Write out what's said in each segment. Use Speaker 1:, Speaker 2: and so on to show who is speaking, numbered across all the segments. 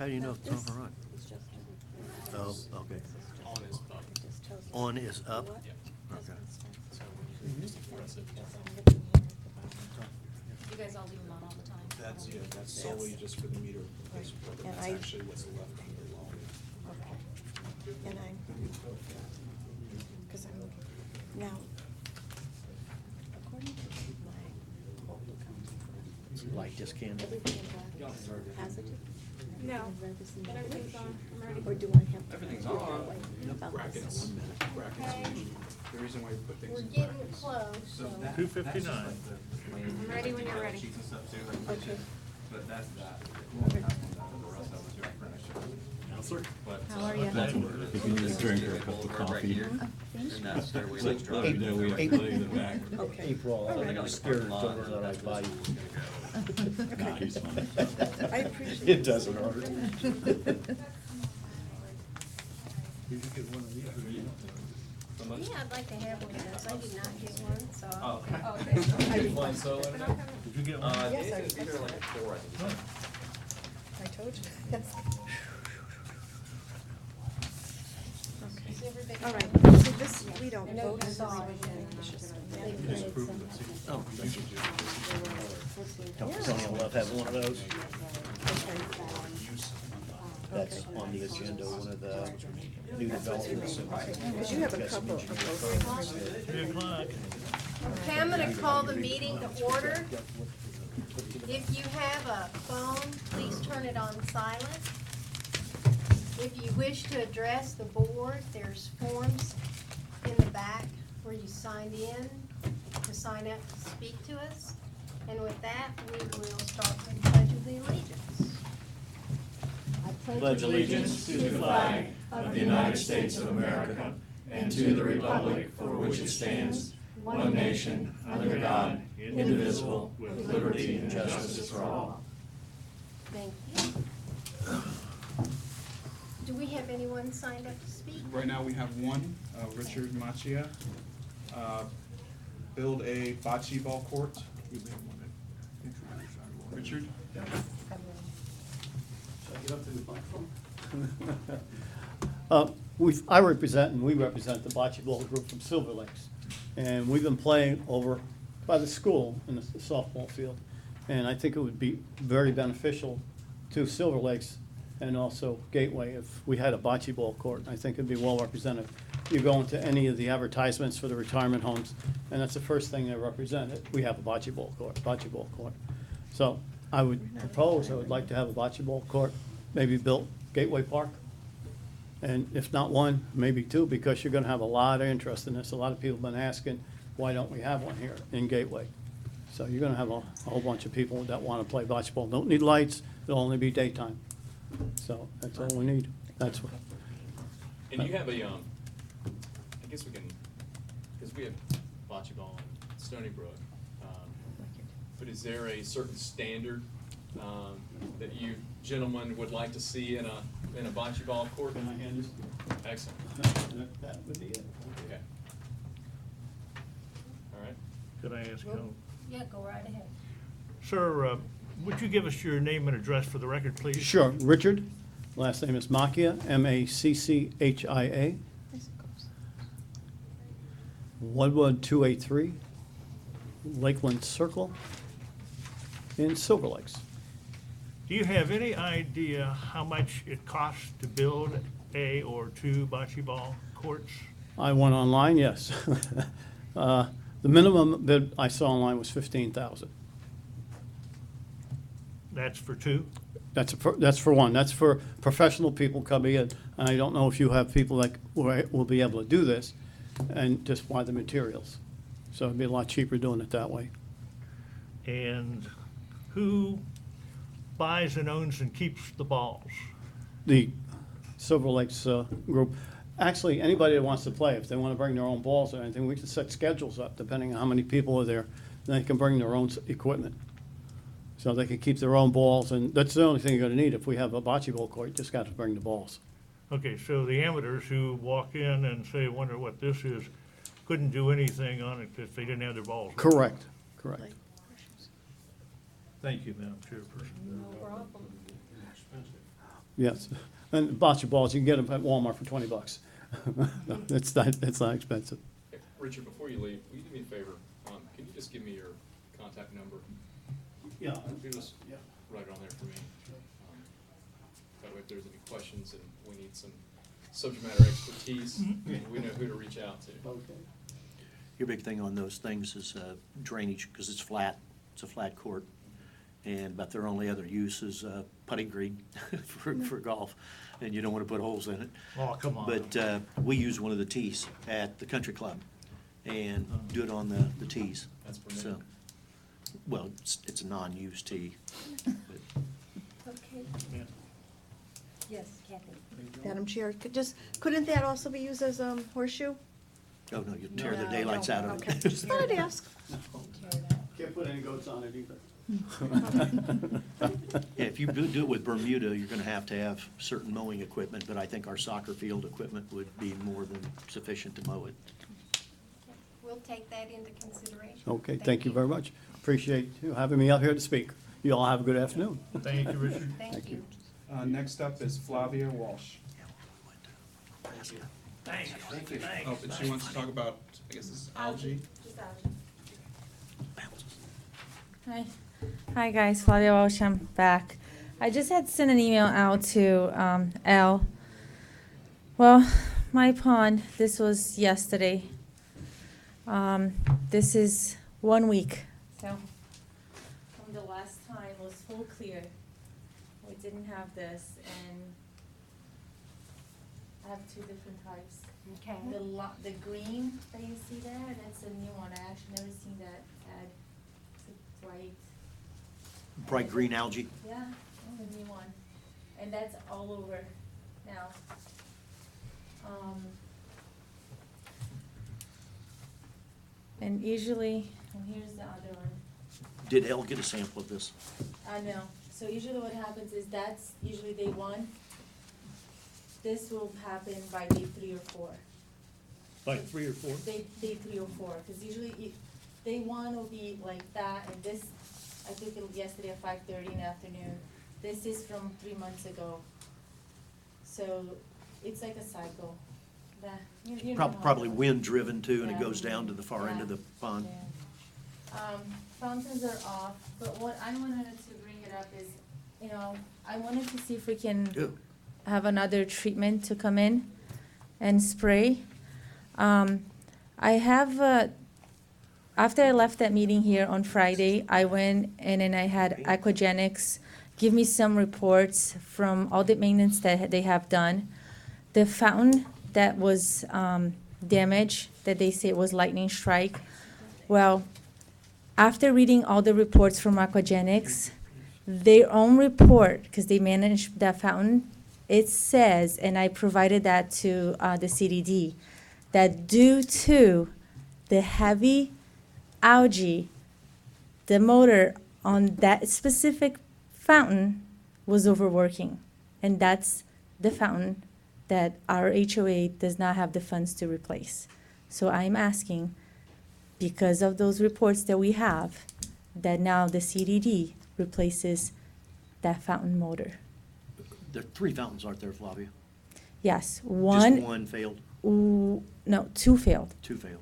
Speaker 1: How do you know if it's overrun? Oh, okay. On is up? Okay.
Speaker 2: You guys all leave them on all the time?
Speaker 3: That's solely just for the meter replacement, but
Speaker 4: And
Speaker 3: that's
Speaker 4: I-
Speaker 3: actually what's left on the loan.
Speaker 4: Okay. And because I'm, now, according to my old account,
Speaker 1: Light just candle.
Speaker 4: everything in black is positive?
Speaker 5: No,
Speaker 4: And red is in
Speaker 5: but
Speaker 4: negative?
Speaker 5: everything's on. I'm ready.
Speaker 4: Or do I have to?
Speaker 6: Everything's
Speaker 4: do it that
Speaker 6: on.
Speaker 4: way about
Speaker 3: Brackets,
Speaker 4: this?
Speaker 3: brackets is usually the reason why you put things
Speaker 2: We're
Speaker 3: in
Speaker 2: getting
Speaker 3: brackets.
Speaker 2: close, so.
Speaker 7: 259.
Speaker 5: I'm ready when you're ready.
Speaker 6: Sheets and stuff too,
Speaker 4: Okay.
Speaker 6: but that's that. The rest of it's furniture. But,
Speaker 4: How are you?
Speaker 8: If you need a drink or a cup of coffee.
Speaker 6: And that stairway looks dry.
Speaker 8: Let me know we have to play in the back.
Speaker 4: Okay.
Speaker 1: April,
Speaker 4: All right.
Speaker 1: I'm scared over that I buy.
Speaker 8: Nah, he's fine.
Speaker 4: I appreciate
Speaker 1: It doesn't hurt.
Speaker 2: Yeah, I'd like to have one of those. I did not get one, so.
Speaker 6: Oh,
Speaker 2: I'll-
Speaker 6: okay. Did you fly solo?
Speaker 7: Did you get one?
Speaker 4: Yes,
Speaker 6: It's
Speaker 4: I-
Speaker 6: either like a 4, I think.
Speaker 4: I told you. Yes. Okay.
Speaker 2: Is everybody-
Speaker 4: All right, so this, we don't
Speaker 2: I know
Speaker 4: vote
Speaker 2: you
Speaker 4: on
Speaker 2: saw
Speaker 4: this.
Speaker 2: it.
Speaker 4: It's just-
Speaker 1: Oh, don't Tony, I love having one of those. That's on the agenda, one of the new developments.
Speaker 4: Because you have a couple of those.
Speaker 7: 3 o'clock.
Speaker 2: Okay, I'm gonna call the meeting to order. If you have a phone, please turn it on silent. If you wish to address the board, there's forms in the back where you signed in to sign up to speak to us. And with that, we will start with the Pledge of the Allegiance. I
Speaker 1: Pledge allegiance to the flag of the United States of America and to the republic for which it stands, one nation, under God, indivisible, with liberty and justice for all.
Speaker 2: Thank you. Do we have anyone signed up to speak?
Speaker 3: Right now, we have one, Richard Machia, build a bocce ball court. Richard?
Speaker 9: I represent, and we represent the bocce ball group from Silver Lakes. And we've been playing over by the school in the softball field. And I think it would be very beneficial to Silver Lakes and also Gateway if we had a bocce ball court. I think it'd be well represented. You go into any of the advertisements for the retirement homes, and that's the first thing they represent. We have a bocce ball court. So I would propose, I would like to have a bocce ball court, maybe built Gateway Park. And if not one, maybe two, because you're gonna have a lot of interest in this. A lot of people have been asking, why don't we have one here in Gateway? So you're gonna have a whole bunch of people that wanna play bocce ball. Don't need lights, it'll only be daytime. So that's all we need. That's what.
Speaker 6: And you have a, I guess we can, because we have bocce ball in Stony Brook, but is there a certain standard that you gentlemen would like to see in a bocce ball court?
Speaker 9: Can I hand this?
Speaker 6: Excellent,
Speaker 9: That would be it.
Speaker 6: okay. All right.
Speaker 7: Could I ask,
Speaker 2: Yeah, go right ahead.
Speaker 7: sir, would you give us your name and address for the record, please?
Speaker 9: Sure, Richard, last name is Macchia, Macchia. Woodwood 283, Lakeland Circle in Silver Lakes.
Speaker 7: Do you have any idea how much it costs to build a or two bocce ball courts?
Speaker 9: I went online, yes. The minimum bid I saw online was 15,000.
Speaker 7: That's for two?
Speaker 9: That's for one. That's for professional people coming in. And I don't know if you have people that will be able to do this and just buy the materials. So it'd be a lot cheaper doing it that way.
Speaker 7: And who buys and owns and keeps the balls?
Speaker 9: The Silver Lakes group, actually, anybody that wants to play, if they want to bring their own balls or anything, we can set schedules up depending on how many people are there. Then they can bring their own equipment. So they can keep their own balls, and that's the only thing you're going to need. If we have a bocce ball court, you just got to bring the balls.
Speaker 7: Okay, so the amateurs who walk in and say, wonder what this is, couldn't do anything on it if they didn't have their balls?
Speaker 9: Correct, correct.
Speaker 7: Thank you, Madam Chairperson.
Speaker 2: No problem.
Speaker 9: Yes, and bocce balls, you can get them at Walmart for $20. It's not expensive.
Speaker 6: Hey, Richard, before you leave, will you do me a favor? Can you just give me your contact number?
Speaker 9: Yeah.
Speaker 6: You just write it on there for me. That way if there's any questions and we need some subject matter expertise, we know who to reach out to.
Speaker 9: Okay.
Speaker 1: Your big thing on those things is drainage, because it's flat, it's a flat court. But their only other use is putting green for golf, and you don't want to put holes in it.
Speaker 7: Oh, come on.
Speaker 1: But we use one of the tees at the country club and do it on the tees.
Speaker 6: That's
Speaker 1: So,
Speaker 6: permitted.
Speaker 1: well, it's a non-use tee. but-
Speaker 2: Okay.
Speaker 7: Yeah.
Speaker 2: Yes, Kathy.
Speaker 5: Madam Chair, couldn't that also be used as a horseshoe?
Speaker 1: Oh, no, you tear the
Speaker 2: No,
Speaker 1: daylights
Speaker 2: no,
Speaker 1: out of
Speaker 5: Okay,
Speaker 1: it.
Speaker 5: just thought I'd ask.
Speaker 9: Can't put any goats on it either.
Speaker 1: Yeah, if you do it with Bermuda, you're gonna have to have certain mowing equipment, but I think our soccer field equipment would be more than sufficient to mow it.
Speaker 2: We'll take that into consideration.
Speaker 9: Okay, thank you very much. Appreciate you having me out here to speak. You all have a good afternoon.
Speaker 7: Thank you, Richard.
Speaker 2: Thank you.
Speaker 3: Next up is Flavia Walsh.
Speaker 7: Thanks.
Speaker 3: Oh, and she wants to talk about, I guess this is algae.
Speaker 10: Hi. Hi, guys. Flavia Walsh, I'm back. I just had sent an email out to Al. Well, my pond, this was yesterday. This is 1 week. So, from the last time was full clear. We didn't have this, and I have two different types.
Speaker 2: Okay.
Speaker 10: The green that you see there, that's a new one. I actually never seen that ad. It's a bright.
Speaker 1: Bright green algae.
Speaker 10: Yeah, that's a new one. And that's all over now. And usually, and here's the other one.
Speaker 1: Did Elle get a sample of this?
Speaker 10: No. So usually what happens is that's usually day 1. This will happen by day 3 or 4.
Speaker 7: By 3 or 4?
Speaker 10: Day 3 or 4, because usually day 1 will be like that, and this, I took it yesterday at 5:30 in the afternoon. This is from 3 months ago. So it's like a cycle. You know how it
Speaker 1: Probably
Speaker 10: goes.
Speaker 1: wind driven too, and it
Speaker 10: Yeah.
Speaker 1: goes down to the far end of the pond.
Speaker 10: Yeah. Fountains are off, but what I wanted to bring it up is, I wanted to see if we can
Speaker 1: Yeah.
Speaker 10: have another treatment to come in and spray. I have, after I left that meeting here on Friday, I went and then I had Aquagenics give me some reports from all the maintenance that they have done. The fountain that was damaged, that they say was lightning strike. Well, after reading all the reports from Aquagenics, their own report, because they manage that fountain, it says, and I provided that to the CDD, that due to the heavy algae, the motor on that specific fountain was overworking. And that's the fountain that our HOA does not have the funds to replace. So I'm asking, because of those reports that we have, that now the CDD replaces that fountain motor.
Speaker 1: There are 3 fountains, aren't there, Flavia?
Speaker 10: Yes,
Speaker 1: Just
Speaker 10: one,
Speaker 1: one failed,
Speaker 10: no, 2 failed.
Speaker 1: 2 failed.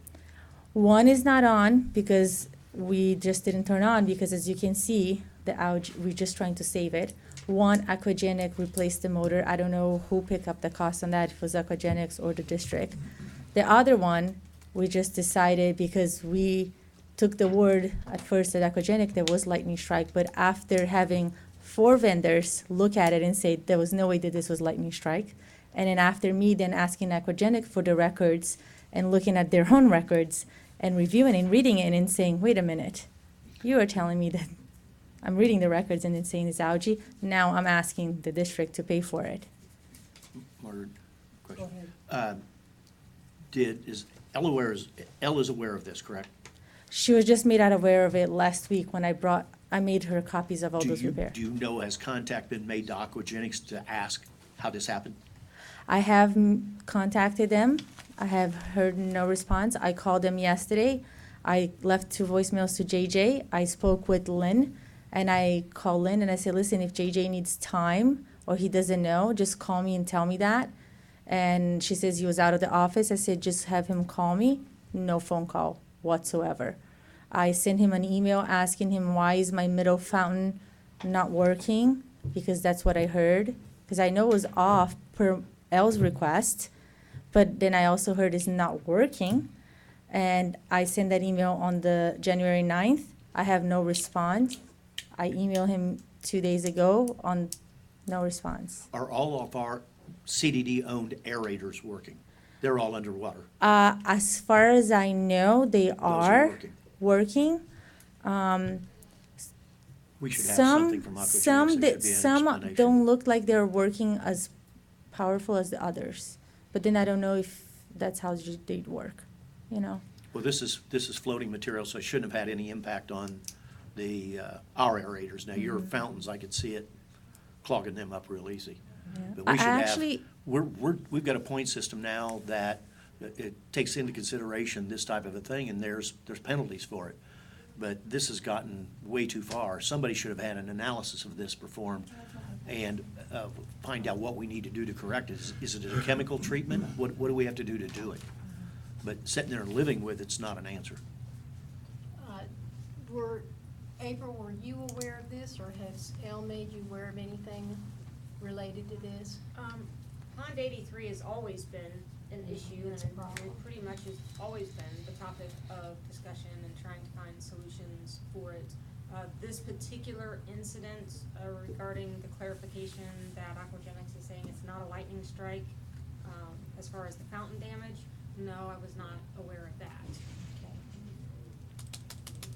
Speaker 10: One is not on because we just didn't turn on, because as you can see, the algae, we're just trying to save it. One, Aquagenic replaced the motor. I don't know who picked up the cost on that, if it was Aquagenics or the district. The other one, we just decided, because we took the word at first at Aquagenic there was lightning strike, but after having 4 vendors look at it and say there was no way that this was lightning strike, and then after me then asking Aquagenic for the records and looking at their own records and reviewing and reading it and saying, wait a minute, you are telling me that I'm reading the records and it's saying it's algae. Now I'm asking the district to pay for it.
Speaker 1: Margaret, question.
Speaker 10: Go ahead.
Speaker 1: Elle is aware of this, correct?
Speaker 10: She was just made aware of it last week when I made her copies of all those repairs.
Speaker 1: Do you know, has contact been made to Aquagenics to ask how this happened?
Speaker 10: I have contacted them. I have heard no response. I called them yesterday. I left 2 voicemails to JJ. I spoke with Lynn, and I called Lynn and I said, listen, if JJ needs time or he doesn't know, just call me and tell me that. And she says he was out of the office. I said, just have him call me. No phone call whatsoever. I sent him an email asking him, why is my middle fountain not working? Because that's what I heard. Because I know it was off per L's request, but then I also heard it's not working. And I sent that email on the January 9th. I have no response. I emailed him 2 days ago on no response.
Speaker 1: Are all of our CDD-owned aerators working? They're all underwater.
Speaker 10: As far as I know, they are
Speaker 1: working.
Speaker 10: working.
Speaker 1: We should have something from Aquagenics. There should be an
Speaker 10: Some
Speaker 1: explanation.
Speaker 10: don't look like they're working as powerful as the others. But then I don't know if that's how they'd work, you know?
Speaker 1: Well, this is floating material, so it shouldn't have had any impact on the, our aerators. Now, your fountains, I could see it clogging them up real easy.
Speaker 10: Yeah.
Speaker 1: But we
Speaker 10: I
Speaker 1: should have,
Speaker 10: actually-
Speaker 1: we've got a point system now that it takes into consideration this type of a thing, and there's penalties for it. But this has gotten way too far. Somebody should have had an analysis of this performed and find out what we need to do to correct it. Is it a chemical treatment? What do we have to do to do it? But sitting there and living with it's not an answer.
Speaker 2: April, were you aware of this, or has Elle made you aware of anything related to this?
Speaker 11: Pond 83 has always been an issue, and it pretty much has always been the topic of discussion and trying to find solutions for it. This particular incident regarding the clarification that Aquagenics is saying it's not a lightning strike, as far as the fountain damage, no, I was not aware of that.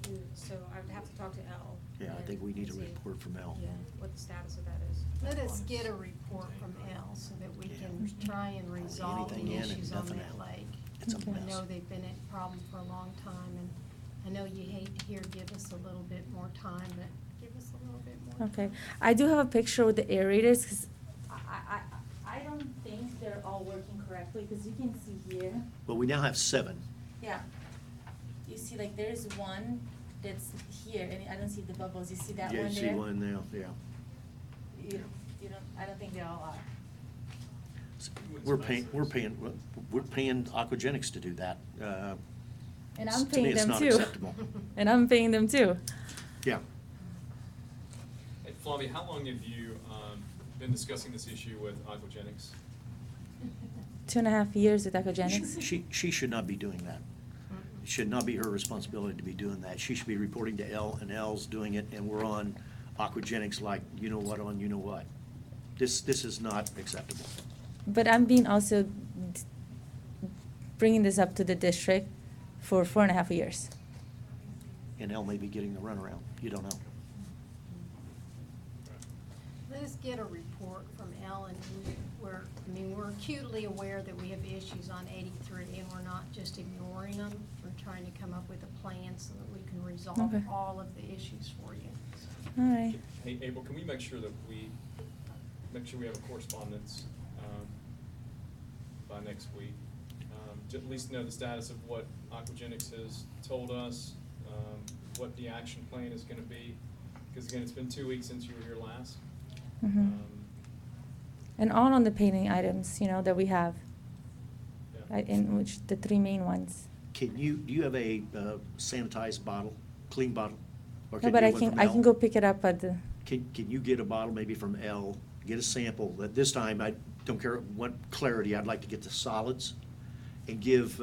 Speaker 11: And so I would have to talk to Elle.
Speaker 1: Yeah, I think we need a
Speaker 11: and see,
Speaker 1: report from Elle.
Speaker 11: Yeah, what the status of that is.
Speaker 2: Let us get a report from Elle so that we can try and resolve the
Speaker 1: Anything in and
Speaker 2: issues on
Speaker 1: nothing
Speaker 2: that
Speaker 1: out.
Speaker 2: lake.
Speaker 1: It's a
Speaker 10: Okay.
Speaker 2: I
Speaker 1: mess.
Speaker 2: know they've been a problem for a long time, and I know you hate to hear, give us a little bit more time, but give us a little bit more.
Speaker 10: Okay, I do have a picture with the aerators, because I don't think they're all working correctly, because you can see here.
Speaker 1: But we now have 7.
Speaker 10: Yeah. You see, like, there's one that's here, and I don't see the bubbles. You see that
Speaker 1: Yeah,
Speaker 10: one
Speaker 1: you
Speaker 10: there?
Speaker 1: see one now, yeah.
Speaker 10: You don't, I don't think they all are.
Speaker 1: We're paying Aquagenics to do that.
Speaker 10: And I'm
Speaker 1: To me,
Speaker 10: paying
Speaker 1: it's
Speaker 10: them
Speaker 1: not
Speaker 10: too.
Speaker 1: acceptable.
Speaker 10: And I'm paying them too.
Speaker 1: Yeah.
Speaker 6: Hey, Flavia, how long have you been discussing this issue with Aquagenics?
Speaker 10: 2.5 years with Aquagenics.
Speaker 1: She should not be doing that. It should not be her responsibility to be doing that. She should be reporting to Elle, and Elle's doing it, and we're on Aquagenics like you know what on you know what. This is not acceptable.
Speaker 10: But I'm being also bringing this up to the district for 4.5 years.
Speaker 1: And Elle may be getting the runaround. You don't know.
Speaker 2: Let us get a report from Elle, and we're acutely aware that we have issues on 83, and we're not just ignoring them. We're trying to come up with a plan so that we can resolve
Speaker 10: Okay.
Speaker 2: all of the issues for you.
Speaker 10: All right.
Speaker 6: Hey, April, can we make sure that we have a correspondence by next week? To at least know the status of what Aquagenics has told us, what the action plan is gonna be. Because again, it's been 2 weeks since you were here last.
Speaker 10: Mhm. And all on the painting items, that we have,
Speaker 6: Yeah.
Speaker 10: in which the 3 main ones.
Speaker 1: Do you have a sanitized bottle, clean bottle? Or
Speaker 10: No,
Speaker 1: you
Speaker 10: but
Speaker 1: get
Speaker 10: I
Speaker 1: one
Speaker 10: can,
Speaker 1: from
Speaker 10: I
Speaker 1: Elle?
Speaker 10: can go pick it up at the,
Speaker 1: Can you get a bottle maybe from Elle, get a sample, that this time, I don't care what clarity, I'd like to get the solids, and give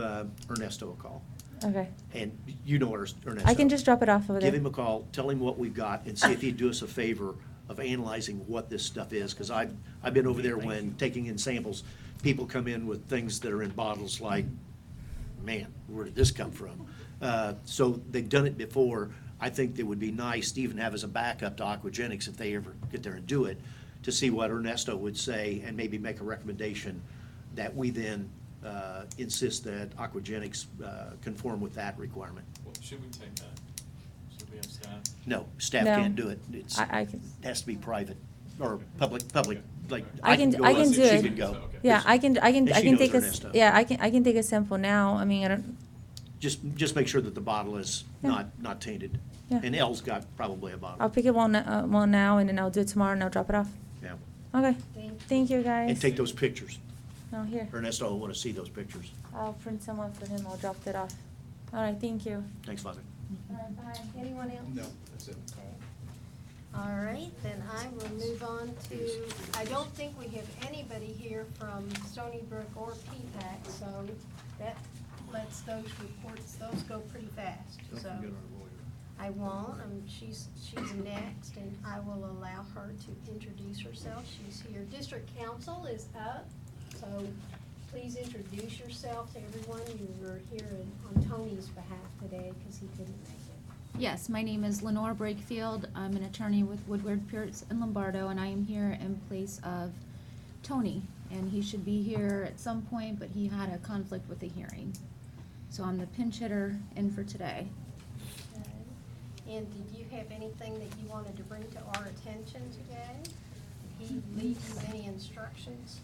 Speaker 1: Ernesto a call.
Speaker 10: okay.
Speaker 1: And you know Ernesto.
Speaker 10: I can just drop it off over there.
Speaker 1: Give him a call, tell him what we've got, and see if he'd do us a favor of analyzing what this stuff is, because I've been over there when taking in samples, people come in with things that are in bottles like, man, where did this come from? So they've done it before. I think it would be nice to even have as a backup to Aquagenics if they ever get there and do it, to see what Ernesto would say and maybe make a recommendation that we then insist that Aquagenics conform with that requirement.
Speaker 6: Well, should we take that? Should we have staff?
Speaker 1: No, staff
Speaker 10: No.
Speaker 1: can't do it.
Speaker 10: I can,
Speaker 1: It has to be private or public, like,
Speaker 10: I can-
Speaker 1: go,
Speaker 10: I can do
Speaker 1: she
Speaker 10: it.
Speaker 1: can go.
Speaker 10: yeah, I can
Speaker 1: And she knows
Speaker 10: take
Speaker 1: Ernesto.
Speaker 10: I can take a sample now. I mean, I don't,
Speaker 1: Just make sure that the bottle is
Speaker 10: Yeah.
Speaker 1: not tainted.
Speaker 10: Yeah.
Speaker 1: And Elle's got probably a
Speaker 10: I'll
Speaker 1: bottle.
Speaker 10: pick it one now, and then I'll do it tomorrow, and I'll drop it off.
Speaker 1: Yeah.
Speaker 10: Okay,
Speaker 2: Thank you.
Speaker 10: thank you, guys.
Speaker 4: And take those pictures.
Speaker 10: No, here.
Speaker 4: Ernesto will want to see those pictures.
Speaker 10: I'll print some out for him. I'll drop it off. All right, thank you.
Speaker 4: Thanks, Father.
Speaker 2: All right, bye. Anyone else?
Speaker 3: No, that's it.
Speaker 2: Okay. All right, then I will move on to, I don't think we have anybody here from Stony Brook or P-PAC, so that lets those reports, those go pretty fast, so. I won't, she's next, and I will allow her to introduce herself. She's here. District Council is up, so please introduce yourself to everyone. You were here on Tony's behalf today because he couldn't make it.
Speaker 12: Yes, my name is Lenore Brakefield. I'm an attorney with Woodward, Pierce, and Lombardo, and I am here in place of Tony. And he should be here at some point, but he had a conflict with a hearing. So I'm the pinch hitter in for today.
Speaker 2: Okay. And did you have anything that you wanted to bring to our attention today? Did he leave you any instructions?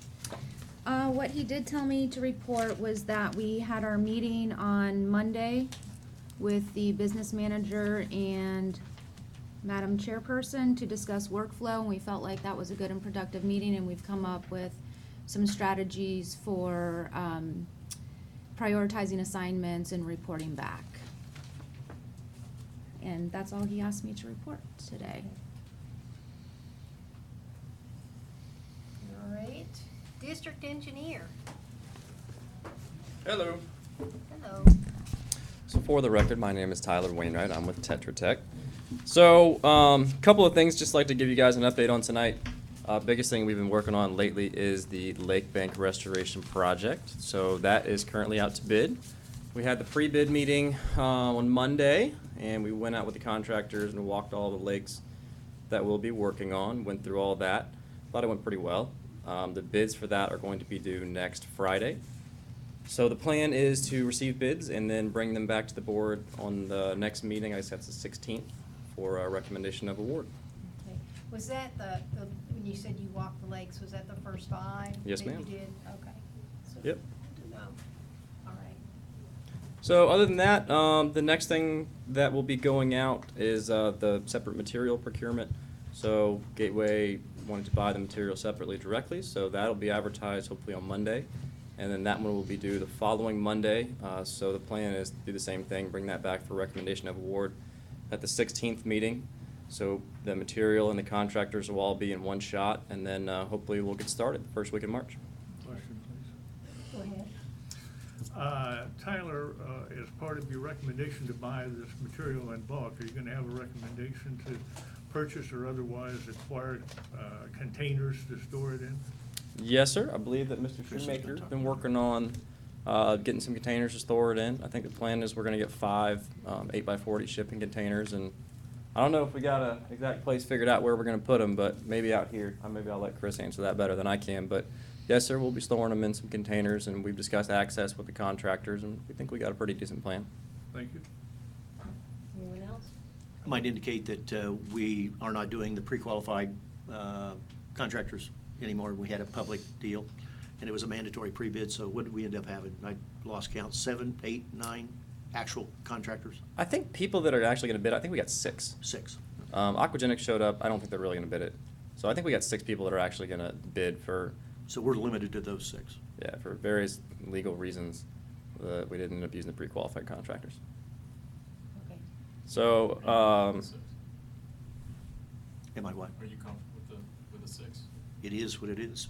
Speaker 12: What he did tell me to report was that we had our meeting on Monday with the business manager and Madam Chairperson to discuss workflow, and we felt like that was a good and productive meeting, and we've come up with some strategies for prioritizing assignments and reporting back. And that's all he asked me to report today.
Speaker 2: All right. District Engineer.
Speaker 13: Hello.
Speaker 2: Hello.
Speaker 13: So for the record, my name is Tyler Wainwright. I'm with Tetra Tech. So a couple of things just like to give you guys an update on tonight. Biggest thing we've been working on lately is the Lake Bank Restoration Project. So that is currently out to bid. We had the pre-bid meeting on Monday, and we went out with the contractors and walked all the lakes that we'll be working on, went through all that. Thought it went pretty well. The bids for that are going to be due next Friday. So the plan is to receive bids and then bring them back to the board on the next meeting, I guess that's the 16th, for a recommendation of award.
Speaker 2: Okay. Was that the, when you said you walked the lakes, was that the first 5?
Speaker 13: Yes,
Speaker 2: that
Speaker 13: ma'am.
Speaker 2: you did? Okay. So,
Speaker 13: Yep.
Speaker 2: no. All right.
Speaker 13: So other than that, the next thing that will be going out is the separate material procurement. So Gateway wanted to buy the material separately directly, so that'll be advertised hopefully on Monday. And then that one will be due the following Monday. So the plan is to do the same thing, bring that back for recommendation of award at the 16th meeting. So the material and the contractors will all be in one shot, and then hopefully we'll get started the first week in March.
Speaker 7: Question, please.
Speaker 2: Go ahead.
Speaker 7: Tyler, as part of your recommendation to buy this material in bulk, are you gonna have a recommendation to purchase or otherwise acquire containers to store it in?
Speaker 13: Yes, sir. I believe that Mr.
Speaker 4: Chris has been
Speaker 13: Shoemaker's
Speaker 4: talking
Speaker 13: been
Speaker 4: about
Speaker 13: working on getting some containers to store it in. I think the plan is we're gonna get 5 8x40 shipping containers, and I don't know if we got a exact place figured out where we're gonna put them, but maybe out here. Maybe I'll let Chris answer that better than I can, but yes, sir, we'll be storing them in some containers, and we've discussed access with the contractors, and we think we got a pretty decent plan.
Speaker 7: Thank you.
Speaker 2: Anyone else?
Speaker 4: I might indicate that we are not doing the pre-qualified contractors anymore. We had a public deal, and it was a mandatory pre-bid, so what did we end up having? I lost count, 7, 8, 9 actual contractors?
Speaker 13: I think people that are actually gonna bid, I think we got 6.
Speaker 4: 6.
Speaker 13: Aquagenics showed up. I don't think they're really gonna bid it. So I think we got 6 people that are actually gonna bid for,
Speaker 4: So we're limited to those 6.
Speaker 13: yeah, for various legal reasons. We didn't end up using the pre-qualified contractors.
Speaker 2: Okay.
Speaker 13: So,
Speaker 4: Am I what?
Speaker 6: Are you comfortable with the 6?
Speaker 4: It is what it is.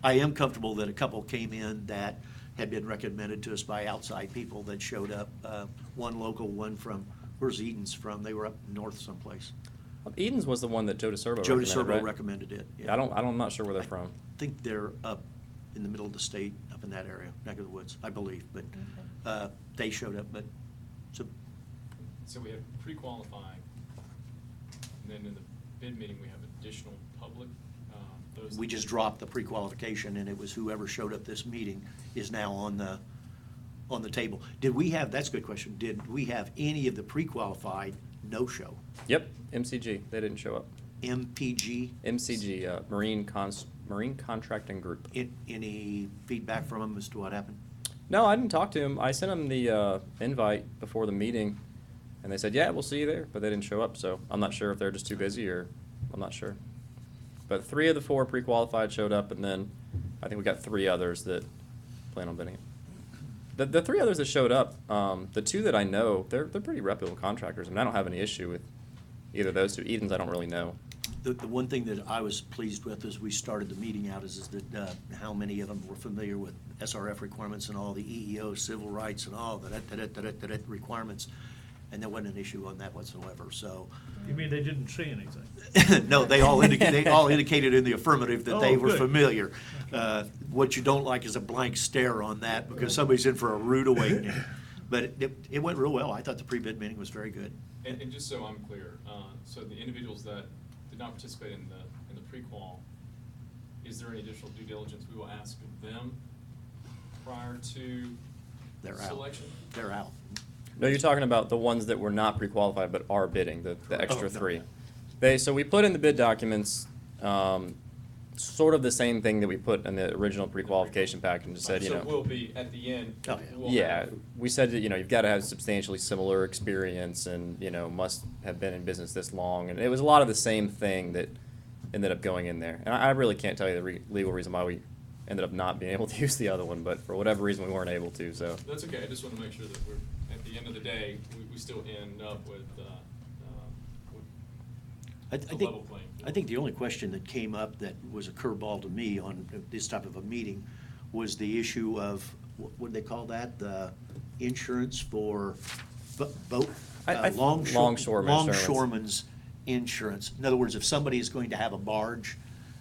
Speaker 4: I am comfortable that a couple came in that had been recommended to us by outside people that showed up. One local, one from, where's Eden's from? They were up north someplace.
Speaker 13: Eden's was the one that Joe DeSerbo
Speaker 4: Joe
Speaker 13: recommended,
Speaker 4: DeSerbo
Speaker 13: right?
Speaker 4: recommended it.
Speaker 13: Yeah, I'm not sure where they're from.
Speaker 4: I think they're up in the middle of the state, up in that area, neck of the woods, I believe, but they showed up, but,
Speaker 6: So we have pre-qualifying, and then in the bid meeting, we have additional public. Those
Speaker 4: we just dropped the pre-qualification, and it was whoever showed up this meeting is now on the table. Did we have, that's a good question, did we have any of the pre-qualified no-show?
Speaker 13: Yep, MCG, they didn't show up.
Speaker 4: MPG?
Speaker 13: MCG, Marine Contracting Group.
Speaker 4: Any feedback from them as to what happened?
Speaker 13: No, I didn't talk to him. I sent him the invite before the meeting, and they said, yeah, we'll see you there, but they didn't show up, so I'm not sure if they're just too busy or, I'm not sure. But 3 of the 4 pre-qualified showed up, and then I think we got 3 others that plan on bidding it. The 3 others that showed up, the 2 that I know, they're pretty reputable contractors. I mean, I don't have any issue with either of those 2. Eden's I don't really know.
Speaker 4: The one thing that I was pleased with as we started the meeting out is that how many of them were familiar with SRF requirements and all the EEO, civil rights and all the requirements. And there wasn't an issue on that whatsoever, so.
Speaker 7: You mean they didn't say anything?
Speaker 4: No, they all indicated in the affirmative that they
Speaker 7: Oh,
Speaker 4: were
Speaker 7: good.
Speaker 4: familiar. What you don't like is a blank stare on that because somebody's in for a rude awakening. But it went real well. I thought the pre-bid meeting was very good.
Speaker 6: And just so I'm clear, so the individuals that did not participate in the pre-qual, is there any additional due diligence we will ask of them prior to
Speaker 4: They're out.
Speaker 6: selection?
Speaker 4: They're out.
Speaker 13: No, you're talking about the ones that were not pre-qualified but are bidding, the extra
Speaker 4: Oh, no.
Speaker 13: 3. So we put in the bid documents, sort of the same thing that we put in the original pre-qualification package and just said, you
Speaker 6: So
Speaker 13: know.
Speaker 6: it will be, at the end,
Speaker 4: Oh, yeah.
Speaker 6: we'll
Speaker 13: Yeah,
Speaker 6: have-
Speaker 13: we said that, you know, you've got to have substantially similar experience and, you know, must have been in business this long. And it was a lot of the same thing that ended up going in there. And I really can't tell you the legal reason why we ended up not being able to use the other one, but for whatever reason, we weren't able to, so.
Speaker 6: That's okay, I just want to make sure that we're, at the end of the day, we still end up with
Speaker 4: I
Speaker 6: a
Speaker 4: think,
Speaker 6: level playing field.
Speaker 4: I think the only question that came up that was a curveball to me on this type of a meeting was the issue of, what do they call that? The insurance for boat,
Speaker 13: Longshoreman insurance.
Speaker 4: longshoreman's insurance. In other words, if somebody is going to have a barge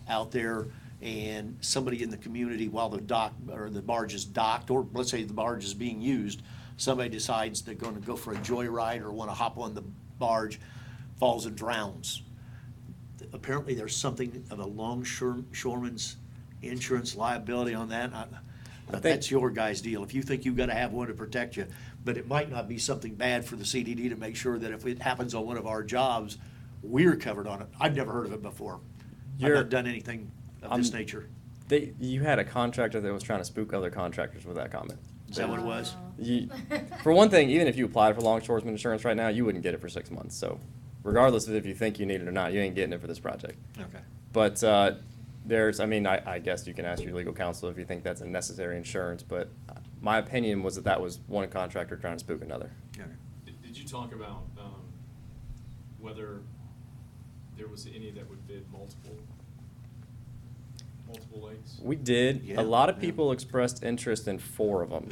Speaker 4: out there and somebody in the community, while the dock, or the barge is docked, or let's say the barge is being used, somebody decides they're gonna go for a joyride or wanna hop on the barge, falls and drowns. Apparently, there's something of a longshoreman's insurance liability on that. That's your guy's deal. If you think you've gotta have one to protect you, but it might not be something bad for the CDD to make sure that if it happens on one of our jobs, we're covered on it. I've never heard of it before. I've
Speaker 13: You're-
Speaker 4: not done anything of this nature.
Speaker 13: You had a contractor that was trying to spook other contractors with that comment.
Speaker 4: Is that what it was?
Speaker 13: For one thing, even if you applied for longshoreman insurance right now, you wouldn't get it for 6 months. So regardless of if you think you need it or not, you ain't getting it for this project.
Speaker 4: Okay.
Speaker 13: But I guess you can ask your legal counsel if you think that's a necessary insurance, but my opinion was that was one contractor trying to spook another.
Speaker 4: Okay.
Speaker 6: Did you talk about whether there was any that would bid multiple lakes?
Speaker 13: We did.
Speaker 4: Yeah,
Speaker 13: A lot of
Speaker 4: yeah.
Speaker 13: people expressed interest in 4 of them.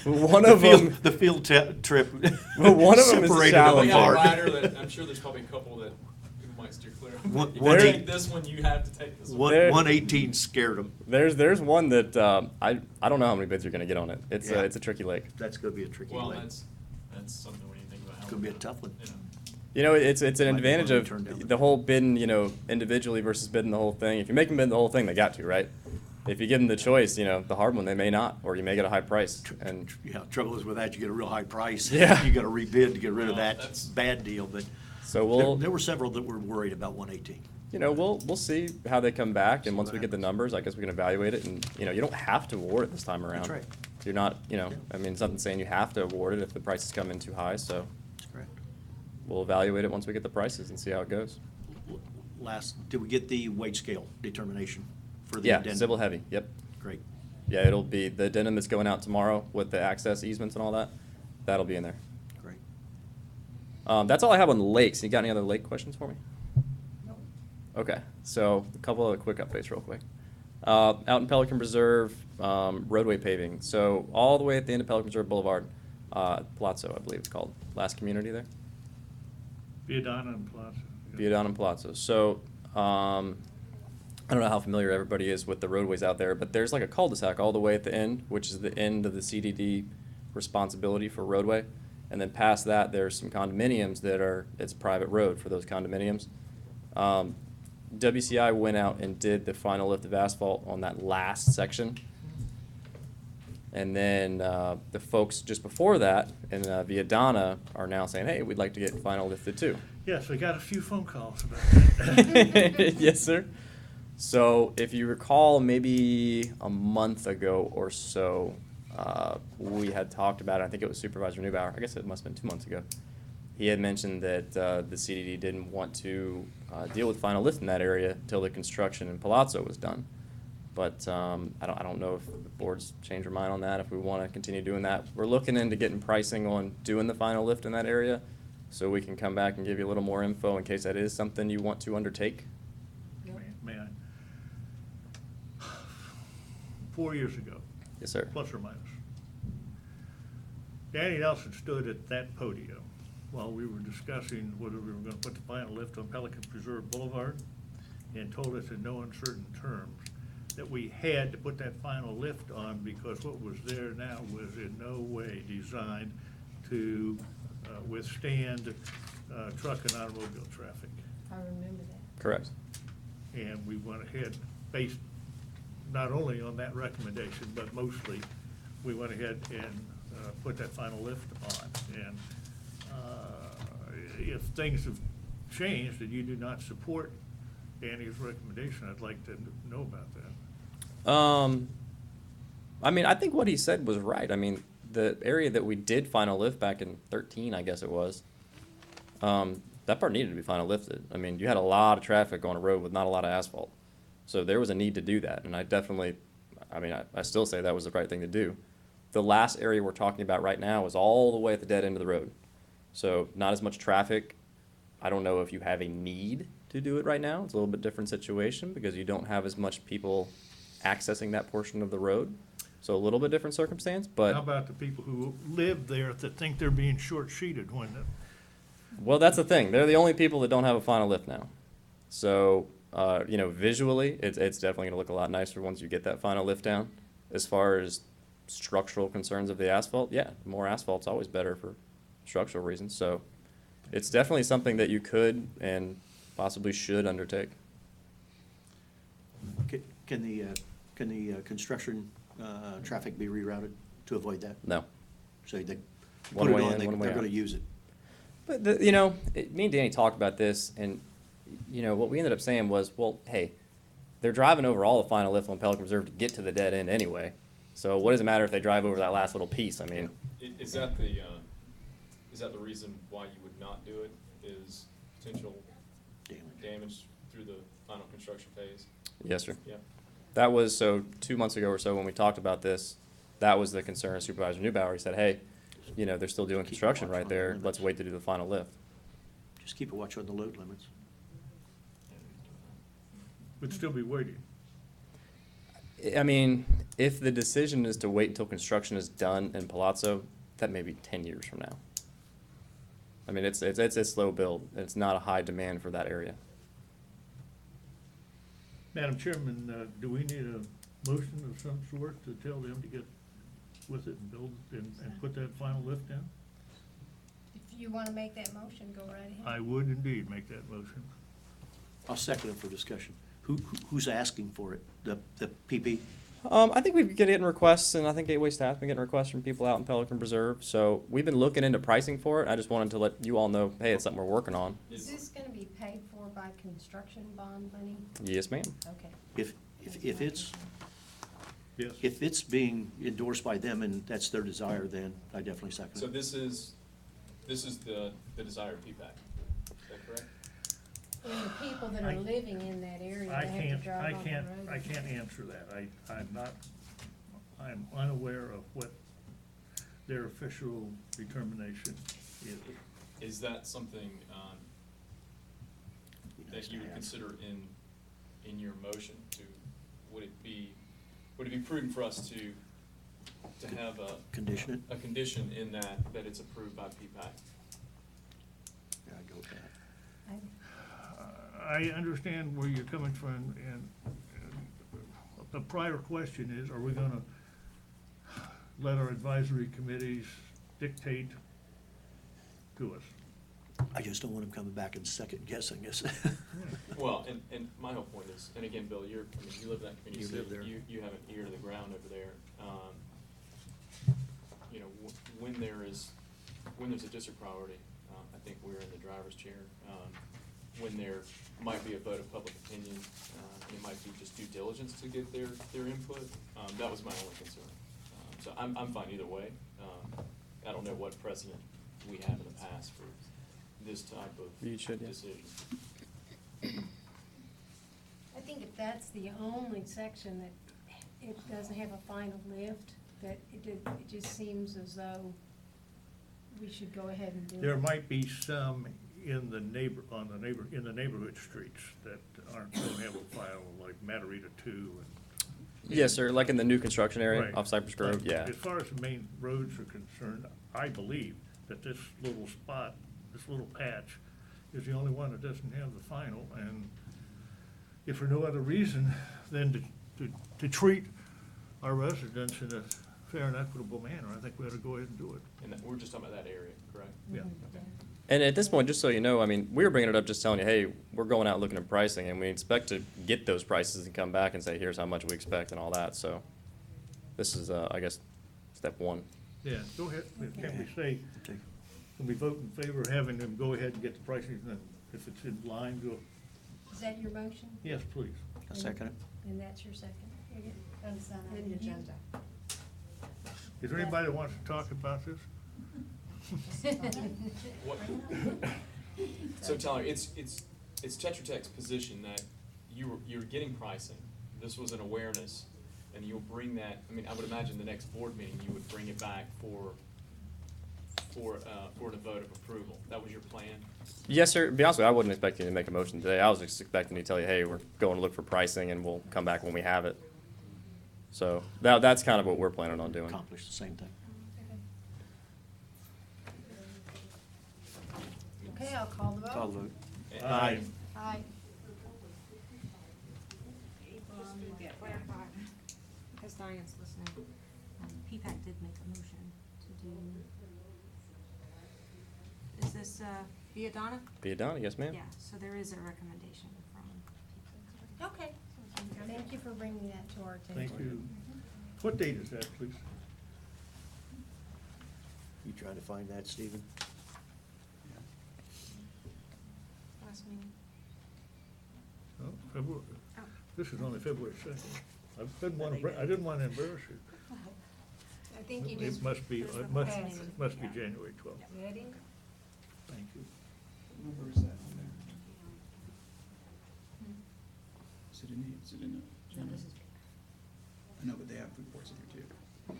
Speaker 13: One of them.
Speaker 4: The field trip.
Speaker 13: Well, one of them is a
Speaker 4: separated
Speaker 13: challenge.
Speaker 6: We have a
Speaker 4: apart.
Speaker 6: rider that, I'm sure there's probably a couple that people might steer clear of.
Speaker 4: One-
Speaker 6: If
Speaker 4: one
Speaker 6: you
Speaker 4: eight-
Speaker 6: take this one, you have to take this one.
Speaker 4: One,
Speaker 13: There-
Speaker 4: 118 scared them.
Speaker 13: There's one that I don't know how many bids you're going to get on it. It's
Speaker 4: Yeah.
Speaker 13: it's a tricky lake.
Speaker 4: That's gonna be a tricky
Speaker 6: Well,
Speaker 4: lake.
Speaker 6: that's something when you think about how.
Speaker 4: It's gonna be a tough one.
Speaker 6: You know.
Speaker 13: You know, it's an
Speaker 4: Might be
Speaker 13: advantage
Speaker 4: one we
Speaker 13: of
Speaker 4: turned down.
Speaker 13: the whole bidding, you know, individually versus bidding the whole thing. If you make them bid the whole thing, they got to, right? If you give them the choice, you know, the hard one, they may not, or you may get a high price. And
Speaker 4: Yeah, trouble is with that, you get a real high price.
Speaker 13: Yeah.
Speaker 4: You gotta rebid to get rid of
Speaker 6: Well,
Speaker 4: that
Speaker 6: that's-
Speaker 4: bad deal, but
Speaker 13: so
Speaker 4: there were several that were worried about 118.
Speaker 13: you know, we'll see how they come back, and once we get the numbers, I guess we can evaluate it. And you know, you don't have to award it this time around.
Speaker 4: That's right.
Speaker 13: You're not, you know, I mean, something saying you have to award it if the prices come in too high. So
Speaker 4: That's correct.
Speaker 13: we'll evaluate it once we get the prices and see how it goes.
Speaker 4: Did we get the weight scale determination for the
Speaker 13: Yeah,
Speaker 4: addendum?
Speaker 13: civil heavy. Yep.
Speaker 4: Great.
Speaker 13: Yeah, it'll be the addendum that's going out tomorrow with the access easements and all that. That'll be in there.
Speaker 4: Great.
Speaker 13: That's all I have on the lakes. You got any other lake questions for me? Okay, so a couple of quick updates real quick. Out in Pelican Preserve, roadway paving. So all the way at the end of Pelican Preserve Boulevard, Palazzo, I believe it's called, last community there.
Speaker 7: Viadana and Plaza.
Speaker 13: Viadana and Palazzo. So, I don't know how familiar everybody is with the roadways out there, but there's like a cul-de-sac all the way at the end, which is the end of the CDD responsibility for roadway. And then past that, there's some condominiums that it's a private road for those condominiums. WCI went out and did the final lift of asphalt on that last section. And then the folks just before that in Viadana are now saying, hey, we'd like to get final lifted too.
Speaker 7: Yes, we got a few phone calls about that.
Speaker 13: Yes, sir. So if you recall, maybe a month ago or so, we had talked about it. I think it was Supervisor Neubauer. I guess it must have been 2 months ago. he had mentioned that the CDD didn't want to deal with final lift in that area until the construction in Palazzo was done. But I don't know if the board's changed their mind on that, if we want to continue doing that. We're looking into getting pricing on doing the final lift in that area, so we can come back and give you a little more info in case that is something you want to undertake.
Speaker 7: May I? 4 years ago.
Speaker 13: Yes, sir.
Speaker 7: Plus or minus. Danny Nelson stood at that podium while we were discussing whether we were gonna put the final lift on Pelican Preserve Boulevard, and told us in no uncertain terms that we had to put that final lift on because what was there now was in no way designed to withstand truck and automobile traffic.
Speaker 2: I remember that.
Speaker 13: Correct.
Speaker 7: And we went ahead, based not only on that recommendation, but mostly, we went ahead and put that final lift on. And if things have changed and you do not support Danny's recommendation, I'd like to know about that.
Speaker 13: I mean, I think what he said was right. I mean, the area that we did final lift back in 13, I guess it was, that part needed to be final lifted. I mean, you had a lot of traffic on a road with not a lot of asphalt. So there was a need to do that, and I definitely, I still say that was the right thing to do. The last area we're talking about right now is all the way at the dead end of the road. So not as much traffic. I don't know if you have a need to do it right now. It's a little bit different situation because you don't have as much people accessing that portion of the road. So a little bit different circumstance, but.
Speaker 7: How about the people who live there that think they're being short-sheeted when
Speaker 13: Well, that's the thing. They're the only people that don't have a final lift now. So, visually, it's definitely gonna look a lot nicer once you get that final lift down. As far as structural concerns of the asphalt, yeah, more asphalt's always better for structural reasons. So it's definitely something that you could and possibly should undertake.
Speaker 4: Can the construction traffic be rerouted to avoid that?
Speaker 13: No.
Speaker 4: So they
Speaker 13: One
Speaker 4: put it
Speaker 13: way
Speaker 4: on,
Speaker 13: in, one way
Speaker 4: they're
Speaker 13: out.
Speaker 4: gonna use it.
Speaker 13: But, me and Danny talked about this, and, what we ended up saying was, well, hey, they're driving over all the final lift on Pelican Reserve to get to the dead end anyway. So what does it matter if they drive over that last little piece? I mean,
Speaker 6: Is that the reason why you would not do it, is potential damage through the final construction phase?
Speaker 13: yes, sir.
Speaker 6: Yeah.
Speaker 13: That was, 2 months ago or so when we talked about this, that was the concern of Supervisor Newbauer. He said, hey, they're still doing construction right there. Let's wait to do the final lift.
Speaker 4: Just keep a watch on the load limits.
Speaker 7: would still be waiting.
Speaker 13: I mean, if the decision is to wait until construction is done in Palazzo, that may be 10 years from now. I mean, it's a slow build. It's not a high demand for that area.
Speaker 7: Madam Chairman, do we need a motion of some sort to tell them to get with it and build and put that final lift down?
Speaker 2: If you want to make that motion, go right ahead.
Speaker 7: I would indeed make that motion.
Speaker 4: I'll second it for discussion. Who's asking for it? The PP?
Speaker 13: I think we've been getting requests, and I think Gateway staff's been getting requests from people out in Pelican Preserve. So we've been looking into pricing for it. I just wanted to let you all know, hey, it's something we're working on.
Speaker 2: Is this going to be paid for by construction bond money?
Speaker 13: Yes, ma'am.
Speaker 2: Okay.
Speaker 4: If it's,
Speaker 7: Yes.
Speaker 4: if it's being endorsed by them and that's their desire, then I definitely second
Speaker 6: So
Speaker 4: it.
Speaker 6: this is the desired PPAC, is that correct?
Speaker 2: And the people that are living in that area,
Speaker 7: I
Speaker 2: they have to
Speaker 7: can't,
Speaker 2: drive
Speaker 7: I
Speaker 2: on the
Speaker 7: can't,
Speaker 2: road.
Speaker 7: I can't answer that. I'm unaware of what their official determination is.
Speaker 6: Is that something that you would consider in your motion to, would it be prudent for us to have
Speaker 4: Condition it?
Speaker 6: a condition in that it's approved by PPAC?
Speaker 4: Yeah, I'd go with that.
Speaker 7: I understand where you're coming from, and the prior question is, are we gonna let our advisory committees dictate to us?
Speaker 4: I just don't want them coming back and second guessing us.
Speaker 6: Well, and my whole point is, and again, Bill, you live in that community,
Speaker 4: You
Speaker 6: so
Speaker 4: live there.
Speaker 6: you have an ear to the ground over there. When there's a district priority, I think we're in the driver's chair. When there might be a vote of public opinion, it might be just due diligence to get their input. That was my only concern. So I'm fine either way. I don't know what precedent we have in the past for this type of
Speaker 13: You should, yeah.
Speaker 6: decision.
Speaker 2: I think if that's the only section that it doesn't have a final lift, that it just seems as though we should go ahead and do it.
Speaker 7: There might be some in the neighborhood streets that don't have a file, like Matarita 2 and.
Speaker 13: Yes, sir, like in the new construction area
Speaker 7: Right.
Speaker 13: off Cypress Grove,
Speaker 7: But
Speaker 13: yeah.
Speaker 7: As far as the main roads are concerned, I believe that this little spot, this little patch, is the only one that doesn't have the final, and if for no other reason than to treat our residents in a fair and equitable manner, I think we ought to go ahead and do it.
Speaker 6: And we're just talking about that area, correct?
Speaker 7: Yeah.
Speaker 6: Okay.
Speaker 13: And at this point, just so you know, I mean, we were bringing it up just telling you, hey, we're going out looking at pricing, and we expect to get those prices and come back and say, here's how much we expect and all that, so this is, I guess, step one.
Speaker 7: Yeah, go ahead, can we say, can we vote in favor of having them go ahead and get the pricing, and if it's in line, go,
Speaker 2: Is that your motion?
Speaker 7: yes, please.
Speaker 4: I'll second it.
Speaker 2: And that's your second?
Speaker 5: That's on
Speaker 2: And
Speaker 5: the
Speaker 2: you-
Speaker 5: agenda.
Speaker 7: Is there anybody that wants to talk about this?
Speaker 6: What, so Tyler, it's Tetra Tech's position that you're getting pricing. This was an awareness, and you'll bring that, I mean, I would imagine the next board meeting, you would bring it back for the vote of approval. That was your plan?
Speaker 13: Yes, sir, to be honest with you, I wasn't expecting you to make a motion today. I was just expecting you to tell you, hey, we're going to look for pricing, and we'll come back when we have it. So that's kind of what we're planning on doing.
Speaker 4: Accomplish the same thing.
Speaker 2: Okay, I'll call the vote.
Speaker 4: Call the vote.
Speaker 7: Aye.
Speaker 2: Aye.
Speaker 11: Because Diane's listening, PPAC did make a motion to do, is this via Donna?
Speaker 13: Be it done, yes, ma'am?
Speaker 11: Yeah, so there is a recommendation from PPAC.
Speaker 2: Okay. Thank you for bringing that to our attention.
Speaker 7: Thank you. What date is that, please?
Speaker 4: You trying to find that, Stephen?
Speaker 11: Last meeting.
Speaker 7: Oh, February,
Speaker 11: Oh.
Speaker 7: this is only February 2nd. I didn't want to embarrass you.
Speaker 2: I think you just.
Speaker 7: It must be,
Speaker 11: There's the
Speaker 7: it must,
Speaker 11: last
Speaker 7: it must be
Speaker 11: meeting.
Speaker 7: January 12th.
Speaker 2: Ready?
Speaker 7: Thank you.
Speaker 3: Where is that on there? Is it in the
Speaker 11: No, this is.
Speaker 3: I know, but they have reports in here too.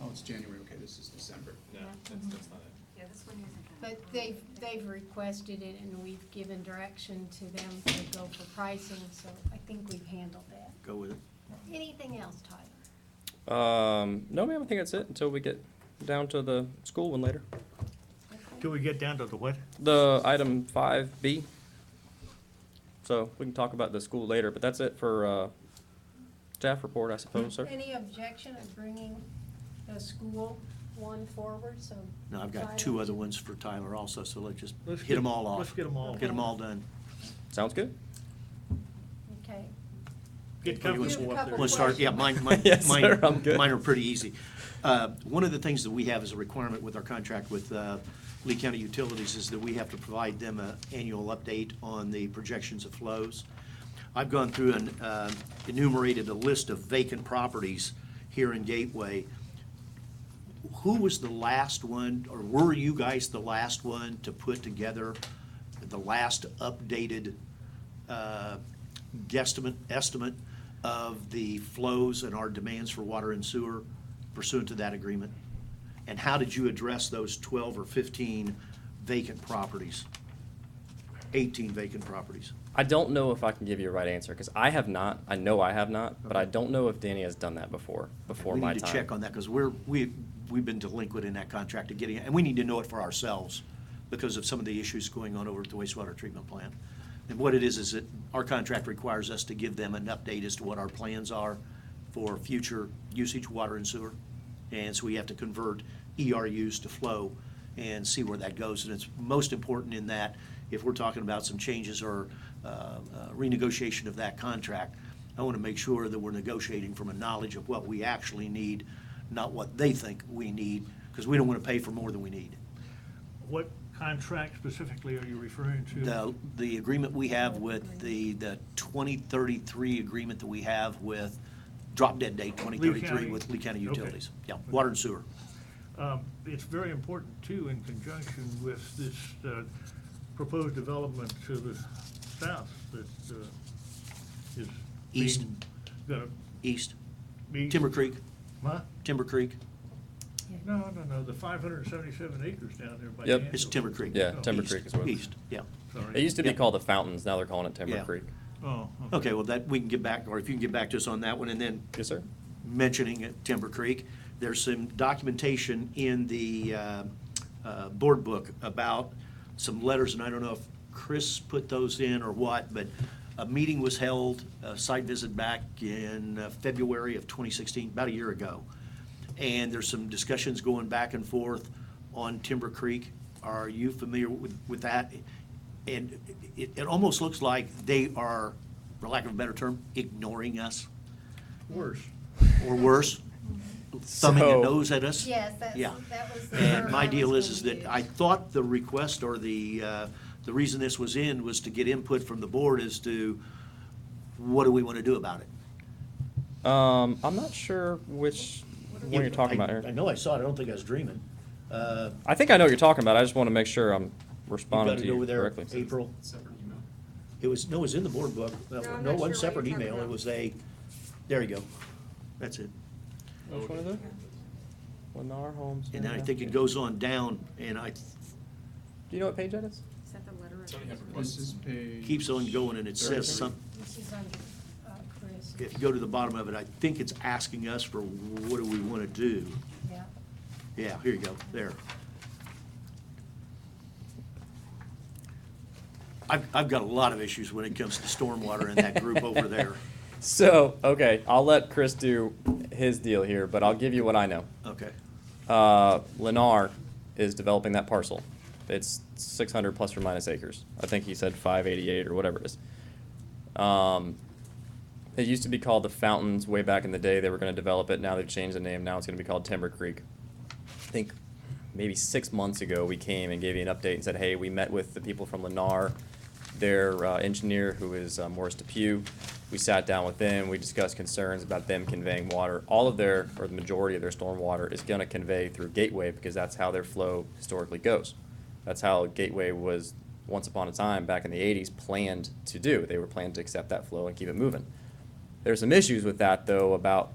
Speaker 3: Oh, it's January, okay, this is December.
Speaker 6: No, that's not it.
Speaker 11: Yeah, this one isn't.
Speaker 2: But they've requested it and we've given direction to them to go for pricing, so I think we've handled that.
Speaker 4: Go with it.
Speaker 2: Anything else, Tyler?
Speaker 13: No, ma'am, I think that's it until we get down to the school one later.
Speaker 7: Till we get down to the what?
Speaker 13: The item 5B. So we can talk about the school later, but that's it for staff report, I suppose, sir.
Speaker 2: Any objection of bringing the school one forward, so?
Speaker 4: No, I've got two other ones for Tyler also, so let's just
Speaker 7: Let's
Speaker 4: hit
Speaker 7: get-
Speaker 4: them all off.
Speaker 7: let's get 'em all.
Speaker 4: Get them all done.
Speaker 13: Sounds good?
Speaker 2: Okay.
Speaker 7: Get
Speaker 2: You have a
Speaker 7: comfortable up
Speaker 2: couple
Speaker 7: there.
Speaker 4: Want to start? Yeah, mine,
Speaker 13: Yes, sir, I'm good.
Speaker 4: mine are pretty easy. One of the things that we have as a requirement with our contract with Lee County Utilities is that we have to provide them an annual update on the projections of flows. I've gone through and enumerated a list of vacant properties here in Gateway. Who was the last one, or were you guys the last one to put together the last updated estimate of the flows and our demands for water and sewer pursuant to that agreement? And how did you address those 12 or 15 vacant properties? 18 vacant properties?
Speaker 13: I don't know if I can give you a right answer, because I have not, I know I have not, but I don't know if Danny has done that before my time.
Speaker 4: We need to check on that, because we've been delinquent in that contract of getting it, and we need to know it for ourselves because of some of the issues going on over at the wastewater treatment plant. And what it is that our contract requires us to give them an update as to what our plans are for future usage, water and sewer. And so we have to convert ERUs to flow and see where that goes. And it's most important in that if we're talking about some changes or renegotiation of that contract, I want to make sure that we're negotiating from a knowledge of what we actually need, not what they think we need, because we don't want to pay for more than we need.
Speaker 7: What contract specifically are you referring to?
Speaker 4: The agreement we have with the 2033 agreement that we have with, drop dead date 2033
Speaker 7: County?
Speaker 4: with Lee County
Speaker 7: Okay.
Speaker 4: Utilities. Yeah, water and sewer.
Speaker 7: It's very important too, in conjunction with this proposed development to the south that is
Speaker 4: East.
Speaker 7: being, gonna
Speaker 4: East,
Speaker 7: be.
Speaker 4: Timber Creek,
Speaker 7: Huh?
Speaker 4: Timber Creek,
Speaker 7: No, the 577 acres down there by.
Speaker 13: Yep.
Speaker 7: D'Angelo.
Speaker 4: it's Timber Creek.
Speaker 13: Yeah,
Speaker 7: Oh,
Speaker 13: Timber
Speaker 4: East,
Speaker 13: Creek is what.
Speaker 4: East, yeah.
Speaker 7: Sorry.
Speaker 13: It used to be
Speaker 4: Yeah.
Speaker 13: called the Fountains, now they're calling it Timber
Speaker 4: Yeah.
Speaker 13: Creek.
Speaker 7: Oh,
Speaker 4: Okay, well, that, we can get back, or if you can get back to us on that one, and then
Speaker 13: Yes, sir.
Speaker 4: mentioning at Timber Creek, there's some documentation in the board book about some letters, and I don't know if Chris put those in or what, but a meeting was held, a site visit back in February of 2016, about a year ago. And there's some discussions going back and forth on Timber Creek. Are you familiar with that? And it almost looks like they are, for lack of a better term, ignoring us,
Speaker 7: worse.
Speaker 4: or worse, thumbing a
Speaker 13: So-
Speaker 4: nose at us.
Speaker 2: Yes, that
Speaker 4: Yeah.
Speaker 2: was the
Speaker 4: And
Speaker 2: term
Speaker 4: my
Speaker 2: I
Speaker 4: deal
Speaker 2: was
Speaker 4: is
Speaker 2: gonna
Speaker 4: that
Speaker 2: use.
Speaker 4: I thought the request or the reason this was in was to get input from the board as to what do we want to do about it?
Speaker 13: I'm not sure which one you're talking about
Speaker 4: I
Speaker 13: here.
Speaker 4: know I saw it, I don't think I was dreaming.
Speaker 13: I think I know what you're talking about, I just want to make sure I'm
Speaker 4: You
Speaker 13: responding
Speaker 4: got
Speaker 13: to
Speaker 4: it over
Speaker 13: you
Speaker 4: there,
Speaker 13: correctly.
Speaker 4: April?
Speaker 6: Separate email.
Speaker 4: It was, no, it was in the board book.
Speaker 11: I'm
Speaker 4: No,
Speaker 11: not
Speaker 4: one
Speaker 11: sure what
Speaker 4: separate
Speaker 11: you're talking
Speaker 4: email, it
Speaker 11: about.
Speaker 4: was a, there you go. That's it.
Speaker 13: Which one is it? Lennar Homes.
Speaker 4: And then I
Speaker 13: yeah.
Speaker 4: think it goes on down, and I,
Speaker 13: Do you know what page that is?
Speaker 11: Is that the letter?
Speaker 6: Tony had
Speaker 3: This
Speaker 6: requested.
Speaker 3: is page.
Speaker 4: keeps on going, and it says some,
Speaker 2: This is on, Chris.
Speaker 4: if you go to the bottom of it, I think it's asking us for what do we want to do?
Speaker 2: Yeah.
Speaker 4: Yeah, here you go, there. I've got a lot of issues when it comes to stormwater in that group over there.
Speaker 13: So, okay, I'll let Chris do his deal here, but I'll give you what I know.
Speaker 4: Okay.
Speaker 13: Lennar is developing that parcel. It's 600 plus or minus acres. I think he said 588 or whatever it is. It used to be called the Fountains way back in the day. They were going to develop it. Now they've changed the name. Now it's going to be called Timber Creek. I think maybe 6 months ago we came and gave you an update and said, hey, we met with the people from Lennar, their engineer, who is Morris Depew. We sat down with them. We discussed concerns about them conveying water. All of their, or the majority of their storm water is going to convey through Gateway because that's how their flow historically goes. That's how Gateway was, once upon a time, back in the 80s, planned to do. They were planned to accept that flow and keep it moving. There's some issues with that, though, about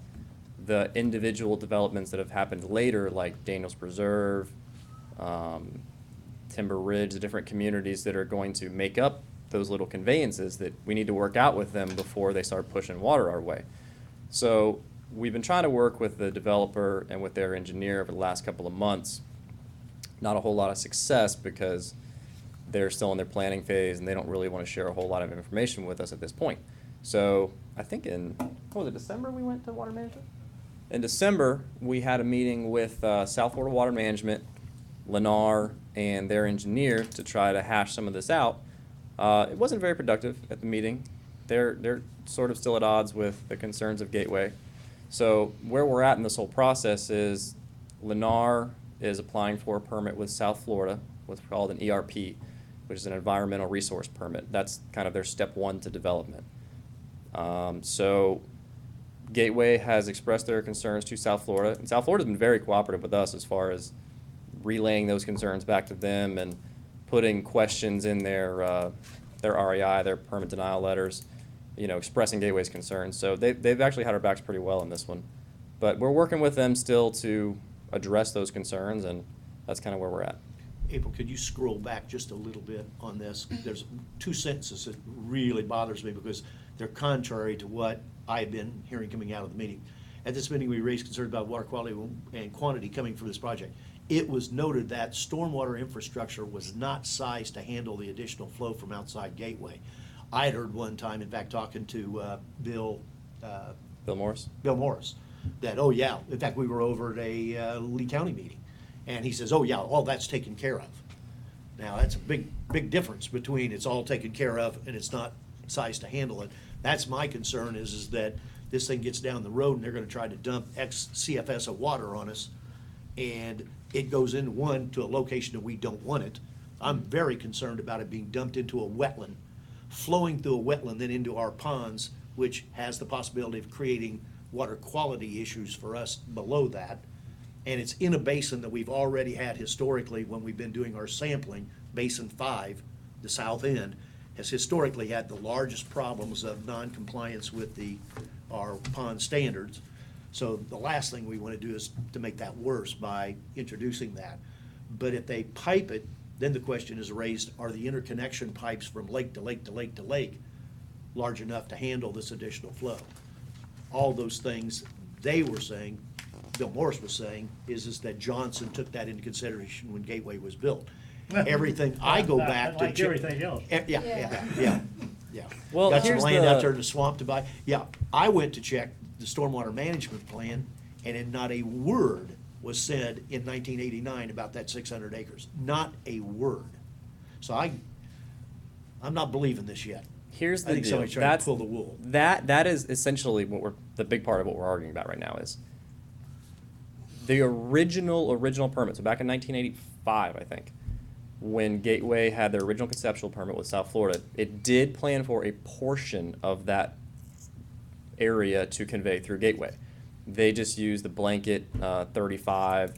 Speaker 13: the individual developments that have happened later, like Daniels Preserve, Timber Ridge, the different communities that are going to make up those little conveyances that we need to work out with them before they start pushing water our way. So we've been trying to work with the developer and with their engineer over the last couple of months. Not a whole lot of success because they're still in their planning phase and they don't really want to share a whole lot of information with us at this point. So I think in, what was it, December we went to Water Management? In December, we had a meeting with South Florida Water Management, Lennar, and their engineer to try to hash some of this out. It wasn't very productive at the meeting. They're sort of still at odds with the concerns of Gateway. So where we're at in this whole process is Lennar is applying for a permit with South Florida, what's called an ERP, which is an environmental resource permit. That's kind of their step one to development. So Gateway has expressed their concerns to South Florida, and South Florida's been very cooperative with us as far as relaying those concerns back to them and putting questions in their REI, their permit denial letters, you know, expressing Gateway's concerns. So they've actually had our backs pretty well in this one. But we're working with them still to address those concerns, and that's kind of where we're at.
Speaker 4: April, could you scroll back just a little bit on this? There's two sentences that really bothers me because they're contrary to what I've been hearing coming out of the meeting. At this meeting, we raised concerns about water quality and quantity coming from this project. It was noted that stormwater infrastructure was not sized to handle the additional flow from outside Gateway. I had heard one time, in fact, talking to Bill
Speaker 13: Morris?
Speaker 4: Bill Morris, that, oh yeah, in fact, we were over at a Lee County meeting, and he says, oh yeah, all that's taken care of. Now, that's a big difference between it's all taken care of and it's not sized to handle it. That's my concern is that this thing gets down the road and they're gonna try to dump X CFS of water on us, and it goes into to a location that we don't want it. I'm very concerned about it being dumped into a wetland, flowing through a wetland, then into our ponds, which has the possibility of creating water quality issues for us below that. And it's in a basin that we've already had historically when we've been doing our sampling. Basin 5, the south end, has historically had the largest problems of non-compliance with our pond standards. So the last thing we want to do is to make that worse by introducing that. But if they pipe it, then the question is raised, are the interconnection pipes from lake to lake to lake to lake large enough to handle this additional flow? All those things they were saying, Bill Morris was saying, is that Johnson took that into consideration when Gateway was built. Everything, I go back to.
Speaker 7: Like everything else.
Speaker 4: Yeah.
Speaker 13: Well,
Speaker 4: Got some
Speaker 13: here's
Speaker 4: land out
Speaker 13: the-
Speaker 4: there in the swamp to buy. Yeah, I went to check the stormwater management plan, and then not a word was said in 1989 about that 600 acres. Not a word. So I'm not believing this yet.
Speaker 13: Here's
Speaker 4: I
Speaker 13: the
Speaker 4: think
Speaker 13: deal.
Speaker 4: somebody's trying to pull the wool.
Speaker 13: That is essentially the big part of what we're arguing about right now is the original permit. So back in 1985, I think, when Gateway had their original conceptual permit with South Florida, it did plan for a portion of that area to convey through Gateway. They just used the blanket 35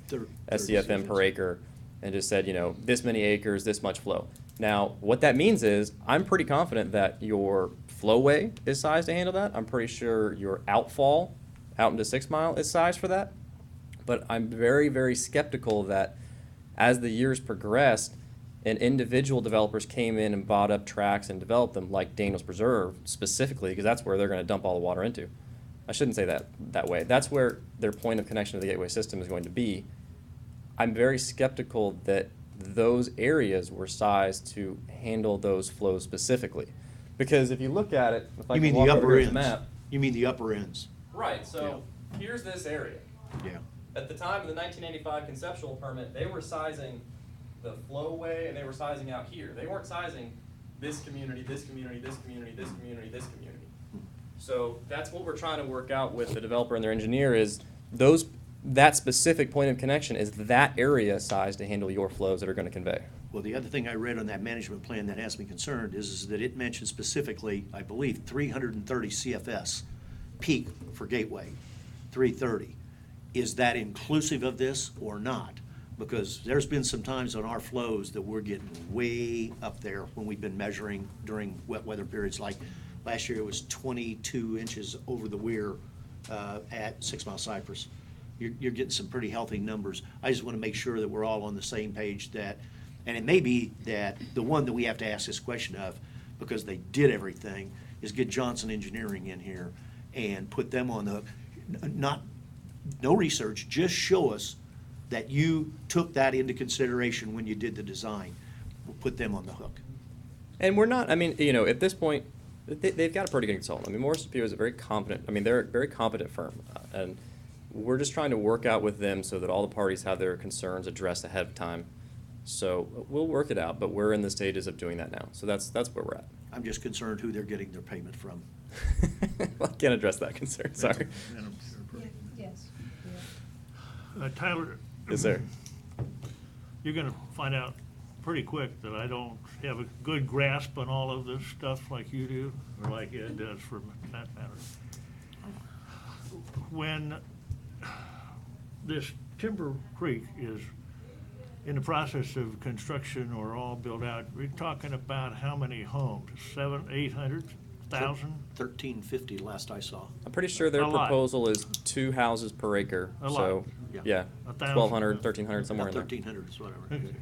Speaker 13: SCFM per acre and just said, this many acres, this much flow. Now, what that means is I'm pretty confident that your flowway is sized to handle that. I'm pretty sure your outfall out into 6 Mile is sized for that. But I'm very, very skeptical that as the years progressed and individual developers came in and bought up tracts and developed them, like Daniels Preserve specifically, because that's where they're going to dump all the water into. I shouldn't say that way. That's where their point of connection to the Gateway system is going to be. I'm very skeptical that those areas were sized to handle those flows specifically. Because if you look at it, if I
Speaker 4: You
Speaker 13: can
Speaker 4: mean
Speaker 13: walk
Speaker 4: the
Speaker 13: over
Speaker 4: upper
Speaker 13: here to
Speaker 4: ends?
Speaker 13: the map.
Speaker 4: You mean the upper ends?
Speaker 13: Right, so here's this area.
Speaker 4: Yeah.
Speaker 13: At the time of the 1985 conceptual permit, they were sizing the flowway and they were sizing out here. They weren't sizing this community, this community, this community, this community, this community. So that's what we're trying to work out with the developer and their engineer is that specific point of connection is that area sized to handle your flows that are going to convey.
Speaker 4: Well, the other thing I read on that management plan that has me concerned is that it mentions specifically, I believe, 330 CFS peak for Gateway, 330. Is that inclusive of this or not? Because there's been some times on our flows that we're getting way up there when we've been measuring during wet weather periods. Like last year, it was 22 inches over the weir at 6 Mile Cypress. You're getting some pretty healthy numbers. I just want to make sure that we're all on the same page that, and it may be that the one that we have to ask this question of, because they did everything, is get Johnson Engineering in here and put them on the hook. No research, just show us that you took that into consideration when you did the design. We'll put them on the hook.
Speaker 13: And we're not, at this point, they've got a pretty good consultant. Morris Pugh is a very competent, they're a very competent firm. And we're just trying to work out with them so that all the parties have their concerns addressed ahead of time. So we'll work it out, but we're in the stages of doing that now. So that's where we're at.
Speaker 4: I'm just concerned who they're getting their payment from.
Speaker 13: Well, I can't address that concern, sorry.
Speaker 2: Yes.
Speaker 7: Tyler.
Speaker 13: Yes, sir.
Speaker 7: You're gonna find out pretty quick that I don't have a good grasp on all of this stuff like you do, or like Ed does for that matter. When this Timber Creek is in the process of construction or all built out, we're talking about how many homes? 700, 800, 1,000?
Speaker 4: 1350 last I saw.
Speaker 13: I'm pretty sure their
Speaker 7: A lot.
Speaker 13: proposal is 2 houses per acre.
Speaker 7: A lot.
Speaker 13: So,
Speaker 4: Yeah.
Speaker 13: yeah,
Speaker 7: 1,000.
Speaker 13: 1,200, 1,300, somewhere
Speaker 4: About
Speaker 13: in there.
Speaker 4: 1300 is whatever.
Speaker 7: Okay.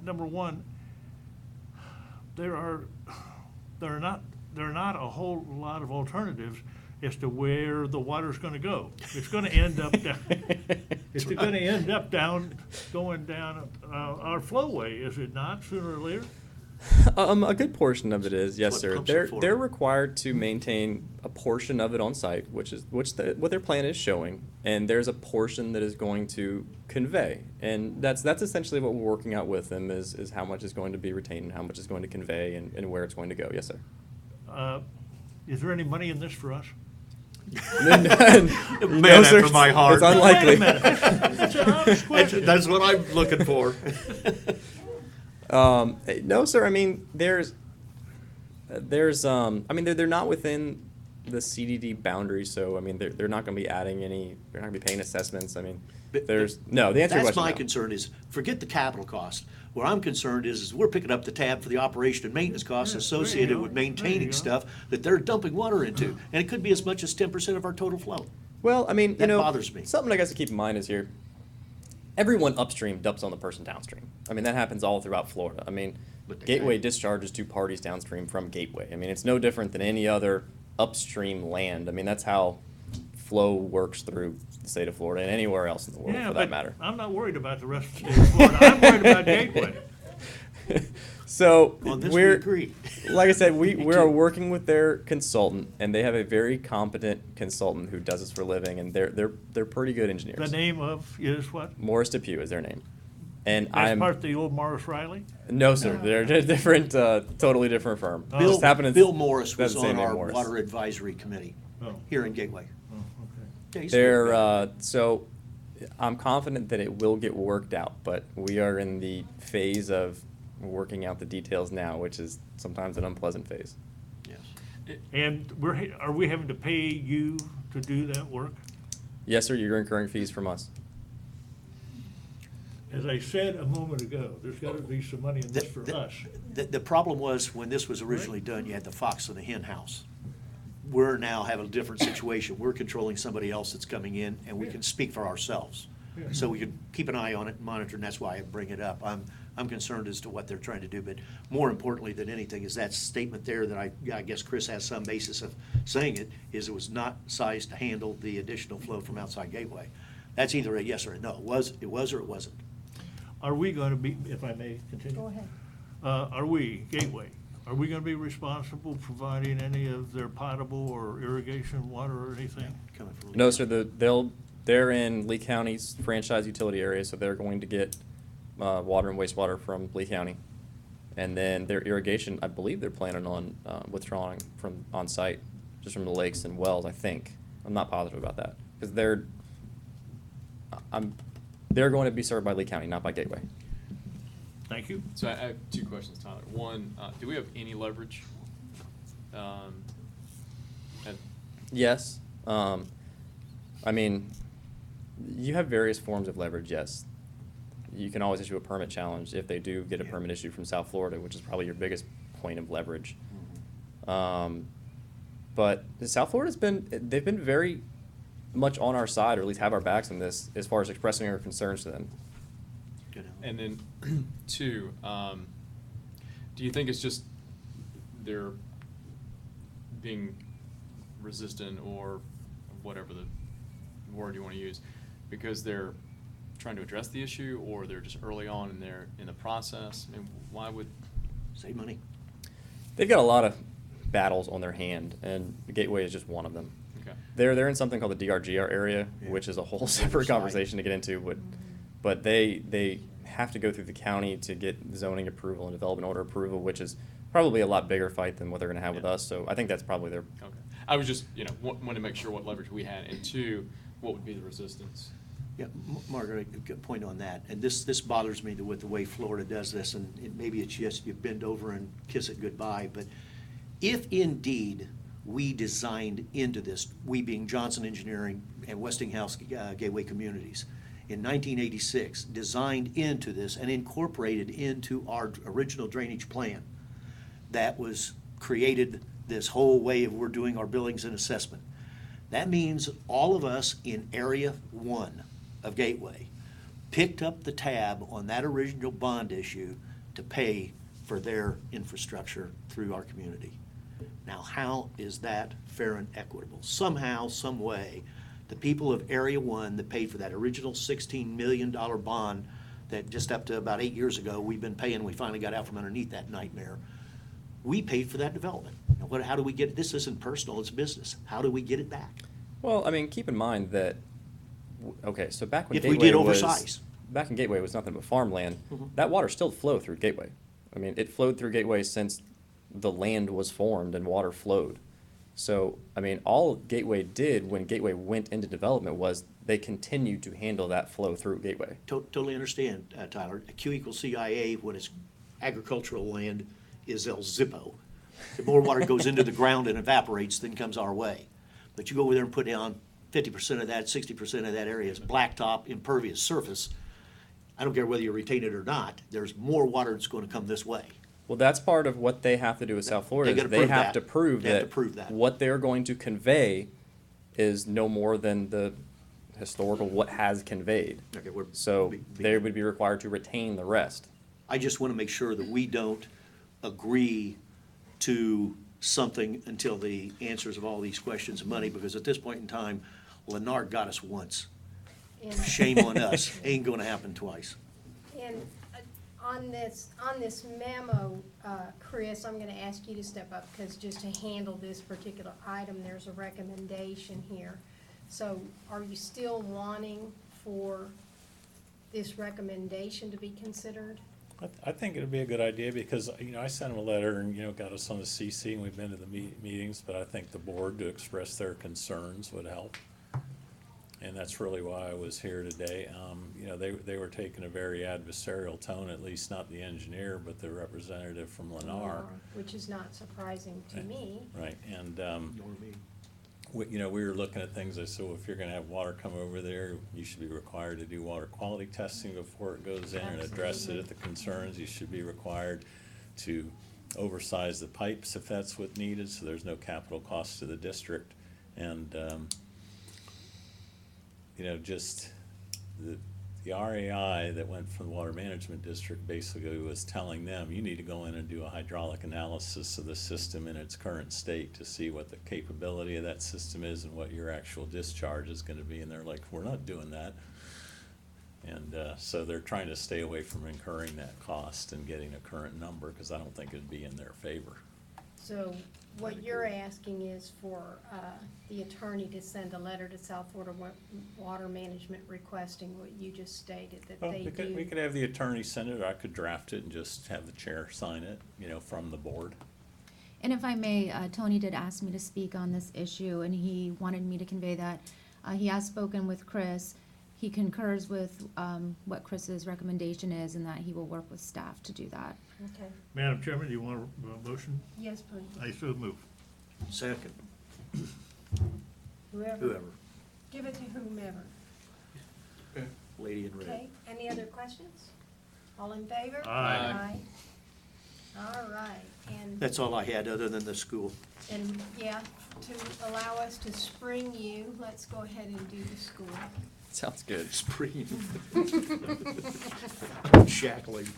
Speaker 7: Number one, there are not a whole lot of alternatudes as to where the water's gonna go. It's gonna end up down, it's gonna end up going down our flowway, is it not, sooner or later?
Speaker 13: A good portion of it is, yes,
Speaker 4: what
Speaker 13: sir.
Speaker 4: pumps are
Speaker 13: They're
Speaker 4: for.
Speaker 13: they're required to maintain a portion of it on site, what their plan is showing, and there's a portion that is going to convey, and that's essentially what we're working out with them is how much is going to be retained and how much is going to convey and where it's going to go. Yes, sir.
Speaker 7: Is there any money in this for us?
Speaker 4: Man
Speaker 13: No, sir,
Speaker 4: after my heart.
Speaker 13: It's unlikely.
Speaker 7: Wait a minute. It's an honest question.
Speaker 4: That's what I'm looking for.
Speaker 13: No, sir. They're not within the CDD boundaries, so, I mean, they're not gonna be adding any, they're not gonna be paying assessments, I mean,
Speaker 4: But-
Speaker 13: there's, no, the answer to your
Speaker 4: That's
Speaker 13: question,
Speaker 4: my
Speaker 13: no.
Speaker 4: concern is, forget the capital cost. Where I'm concerned is we're picking up the tab for the operation and maintenance costs
Speaker 7: Yeah,
Speaker 4: associated
Speaker 7: there you
Speaker 4: with
Speaker 7: go. There you
Speaker 4: maintaining
Speaker 7: go.
Speaker 4: stuff that they're dumping water into. And it could be as much as 10% of our total flow.
Speaker 13: Well, I mean, you
Speaker 4: That
Speaker 13: know,
Speaker 4: bothers me.
Speaker 13: something I guess to keep in mind is here, everyone upstream dumps on the person downstream. I mean, that happens all throughout Florida. I mean,
Speaker 4: But they
Speaker 13: Gateway
Speaker 4: can't.
Speaker 13: discharges to parties downstream from Gateway. I mean, it's no different than any other upstream land. I mean, that's how flow works through the state of Florida and anywhere else in the world
Speaker 7: Yeah,
Speaker 13: for
Speaker 7: but
Speaker 13: that matter.
Speaker 7: I'm not worried about the rest of the state of Florida. I'm worried about Gateway.
Speaker 13: So
Speaker 4: On this, we
Speaker 13: we're,
Speaker 4: agree.
Speaker 13: like I said, we
Speaker 4: Me
Speaker 13: are
Speaker 4: too.
Speaker 13: working with their consultant, and they have a very competent consultant who does this for a living, and they're pretty good
Speaker 7: The
Speaker 13: engineers.
Speaker 7: name of is what?
Speaker 13: Morris Depew is their name, and
Speaker 7: That's
Speaker 13: I'm
Speaker 7: part of the old Morris Riley?
Speaker 13: no sir, they're a different, totally different firm.
Speaker 7: Oh.
Speaker 13: Just happen to-
Speaker 4: Bill Morris
Speaker 13: that's
Speaker 4: was
Speaker 13: the same
Speaker 4: on
Speaker 13: name,
Speaker 4: our
Speaker 13: Morris.
Speaker 4: water advisory committee
Speaker 7: Oh.
Speaker 4: here in Gateway.
Speaker 7: Oh, okay.
Speaker 4: Yeah, he's
Speaker 13: They're
Speaker 4: good.
Speaker 13: so I'm confident that it will get worked out, but we are in the phase of working out the details now, which is sometimes an unpleasant phase.
Speaker 4: Yes.
Speaker 7: And are we having to pay you to do that work?
Speaker 13: Yes, sir, you're incurring fees from us.
Speaker 7: As I said a moment ago, there's got to be some money in this for us.
Speaker 4: The problem was, when this was originally done, you had the fox and the hen house. We're now have a different situation. We're controlling somebody else that's coming in, and we can speak for ourselves.
Speaker 7: Yeah.
Speaker 4: So we can keep an eye on it and monitor, and that's why I bring it up. I'm concerned as to what they're trying to do, but more importantly than anything is that statement there that I guess Chris has some basis of saying it, is it was not sized to handle the additional flow from outside Gateway. That's either a yes or a no. It was or it wasn't.
Speaker 7: Are we going to be, if I may continue?
Speaker 2: Go ahead.
Speaker 7: Are we, Gateway, are we going to be responsible providing any of their potable or irrigation water or anything?
Speaker 4: Coming from
Speaker 13: No, sir, they're in Lee County's franchise utility area, so they're going to get water and wastewater from Lee County. And then their irrigation, I believe they're planning on withdrawing from on-site, just from the lakes and wells, I think. I'm not positive about that, because they're going to be served by Lee County, not by Gateway.
Speaker 7: Thank you.
Speaker 6: So I have two questions, Tyler. One, do we have any leverage? at-
Speaker 13: Yes. I mean, you have various forms of leverage, yes. You can always issue a permit challenge if they do get a permit issued from South Florida, which is probably your biggest point of leverage. But South Florida's they've been very much on our side, or at least have our backs in this, as far as expressing our concerns to them.
Speaker 4: Good.
Speaker 6: And then, two, do you think it's just they're being resistant, or whatever the word you want to use, because they're trying to address the issue, or they're just early on in the process? I mean, why would?
Speaker 4: Save money.
Speaker 13: They've got a lot of battles on their hand, and the Gateway is just one of them.
Speaker 6: Okay.
Speaker 13: They're in something called the DRGR area,
Speaker 4: Yeah.
Speaker 13: which is a whole separate
Speaker 4: Side.
Speaker 13: conversation to get into, but they have to go through the county to get zoning approval and development order approval, which is probably a lot bigger fight than what they're gonna have with
Speaker 6: Yeah.
Speaker 13: us, so I think that's probably their,
Speaker 6: Okay. I was just, wanted to make sure what leverage we had, and two, what would be the resistance?
Speaker 4: Yeah, Margaret, a good point on that. And this bothers me with the way Florida does this, and maybe it's just you bend over and kiss it goodbye. But if indeed we designed into this, we being Johnson Engineering and Westinghouse Gateway Communities, in 1986, designed into this and incorporated into our original drainage plan that was created this whole way of we're doing our billings and assessment. That means all of us in Area 1 of Gateway picked up the tab on that original bond issue to pay for their infrastructure through our community. Now, how is that fair and equitable? Somehow, some way, the people of Area 1 that paid for that original $16 million bond that just up to about 8 years ago we've been paying, we finally got out from underneath that nightmare. We paid for that development. Now, how do we get it? This isn't personal, it's business. How do we get it back?
Speaker 13: well, I mean, keep in mind that, okay, so back when
Speaker 4: If we
Speaker 13: Gateway
Speaker 4: did
Speaker 13: was,
Speaker 4: oversize.
Speaker 13: back in Gateway was nothing but farmland,
Speaker 4: Mhm.
Speaker 13: that water still flowed through Gateway. I mean, it flowed through Gateway since the land was formed and water flowed. So, I mean, all Gateway did when Gateway went into development was they continued to handle that flow through Gateway.
Speaker 4: Totally understand, Tyler. Q equals CIA when it's agricultural land is El Zippo. The more water goes into the ground and evaporates than comes our way. But you go over there and put down 50% of that, 60% of that area is blacktop, impervious surface. I don't care whether you retain it or not, there's more water that's gonna come this way.
Speaker 13: Well, that's part of what they have to do with South Florida.
Speaker 4: They
Speaker 13: Is
Speaker 4: gotta
Speaker 13: they
Speaker 4: prove
Speaker 13: have
Speaker 4: that.
Speaker 13: to prove
Speaker 4: They have
Speaker 13: that,
Speaker 4: to prove that.
Speaker 13: what they're going to convey is no more than the historical what has conveyed.
Speaker 4: Okay, we're.
Speaker 13: So they would be required to retain the rest.
Speaker 4: I just wanna make sure that we don't agree to something until the answers of all these questions of money, because at this point in time, Lennar got us once.
Speaker 2: And-
Speaker 4: Shame on us, ain't gonna happen twice.
Speaker 2: And on this memo, Chris, I'm gonna ask you to step up, because just to handle this particular item, there's a recommendation here. So are you still wanting for this recommendation to be considered?
Speaker 8: I think it'd be a good idea because, I sent them a letter and, got us on the CC and we've been to the meetings, but I think the board to express their concerns would help. And that's really why I was here today. They were taking a very adversarial tone, at least not the engineer, but the representative from Lennar.
Speaker 2: Which is not surprising to me.
Speaker 8: Right, and, we were looking at things, I said, well, if you're gonna have water come over there, you should be required to do water quality testing before it goes in and address it at the concerns. You should be required to oversize the pipes if that's what needed, so there's no capital cost to the district. And, just the RAI that went from the Water Management District basically was telling them, you need to go in and do a hydraulic analysis of the system in its current state to see what the capability of that system is and what your actual discharge is gonna be, and they're like, we're not doing that. And, so they're trying to stay away from incurring that cost and getting a current number, cause I don't think it'd be in their favor.
Speaker 2: So what you're asking is for the attorney to send a letter to South Florida Water Management requesting what you just stated, that
Speaker 8: Well,
Speaker 2: they
Speaker 8: we
Speaker 2: do.
Speaker 8: could have the attorney send it, or I could draft it and just have the chair sign it, from the board.
Speaker 12: And if I may, Tony did ask me to speak on this issue, and he wanted me to convey that. He has spoken with Chris. He concurs with what Chris's recommendation is, and that he will work with staff to do that.
Speaker 2: Okay,
Speaker 7: Madam Chairman, do you want a motion?
Speaker 2: yes, please.
Speaker 7: I so move.
Speaker 4: Second,
Speaker 2: Whoever,
Speaker 4: whoever,
Speaker 2: give it to whomever.
Speaker 4: lady in red.
Speaker 2: Okay, any other questions? All in favor?
Speaker 7: Aye.
Speaker 2: All right, and,
Speaker 4: That's all I had, other than the school.
Speaker 2: yeah, to allow us to spring you, let's go ahead and do the school.
Speaker 13: Sounds good.
Speaker 4: Spring. Shackling.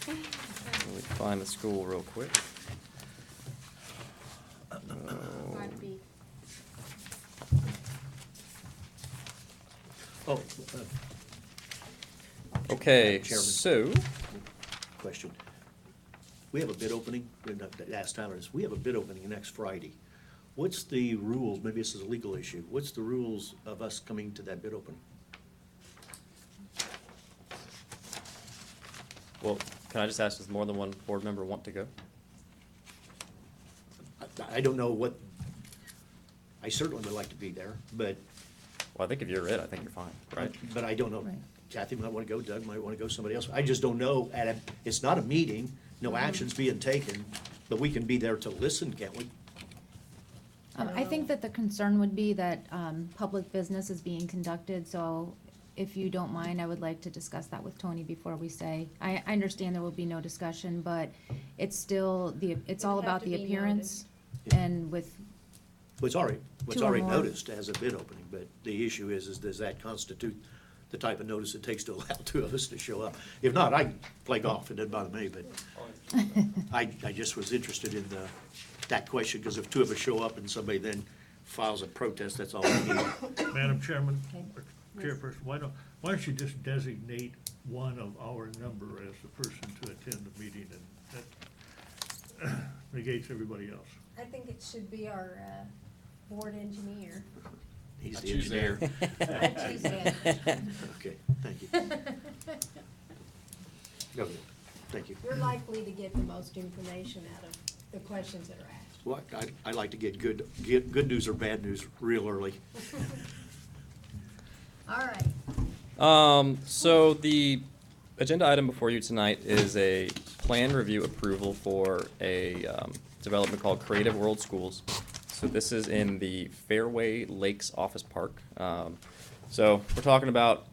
Speaker 13: Let me find the school real quick.
Speaker 2: Might be.
Speaker 4: Oh,
Speaker 13: Okay,
Speaker 4: Chairman.
Speaker 13: so,
Speaker 4: question. We have a bid opening, ask Tyler this, we have a bid opening next Friday. What's the rules, maybe this is a legal issue, what's the rules of us coming to that bid opening?
Speaker 13: well, can I just ask, does more than one board member want to go?
Speaker 4: I don't know what, I certainly would like to be there, but,
Speaker 13: Well, I think if you're it, I think you're fine, right?
Speaker 4: but I don't know.
Speaker 12: Right.
Speaker 4: Kathy might wanna go, Doug might wanna go, somebody else, I just don't know, it's not a meeting, no action's being taken, but we can be there to listen, can't we?
Speaker 12: I think that the concern would be that public business is being conducted, so if you don't mind, I would like to discuss that with Tony before we say. I understand there will be no discussion, but it's still, it's all
Speaker 2: It'd have
Speaker 12: about
Speaker 2: to
Speaker 12: the
Speaker 2: be
Speaker 12: appearance
Speaker 4: noted.
Speaker 12: and with,
Speaker 4: What's already
Speaker 12: Two or more.
Speaker 4: noticed as a bid opening, but the issue is does that constitute the type of notice it takes to allow two of us to show up? If not, I can play golf, it doesn't bother me, but I just was interested in that question, because if two of us show up and somebody then files a protest, that's all we need.
Speaker 7: Madam Chairman,
Speaker 2: Okay.
Speaker 7: or Chairperson, why don't you just designate one of our number as the person to attend the meeting, and that negates everybody else.
Speaker 2: I think it should be our board engineer.
Speaker 4: He's
Speaker 6: I
Speaker 4: the
Speaker 6: choose
Speaker 4: engineer.
Speaker 2: I choose that.
Speaker 4: Okay, thank you. Okay, thank you.
Speaker 2: You're likely to get the most information out of the questions that are asked.
Speaker 4: Well, I like to get good news or bad news real early.
Speaker 2: All right,
Speaker 13: So the agenda item before you tonight is a plan review approval for a development called Creative World Schools. So this is in the Fairway Lakes Office Park. So we're talking about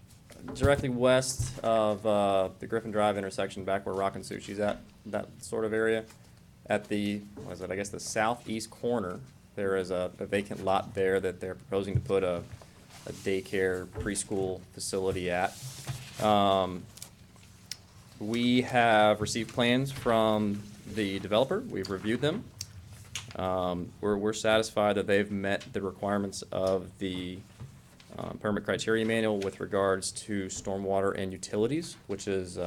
Speaker 13: directly west of the Griffin Drive intersection, back where Rockin' Sushi's at, that sort of area. At the, what is it, I guess the southeast corner, there is a vacant lot there that they're proposing to put a daycare preschool facility at. We have received plans from the developer. We've reviewed them. We're satisfied that they've met the requirements of the permit criteria manual with regards to stormwater and utilities, which is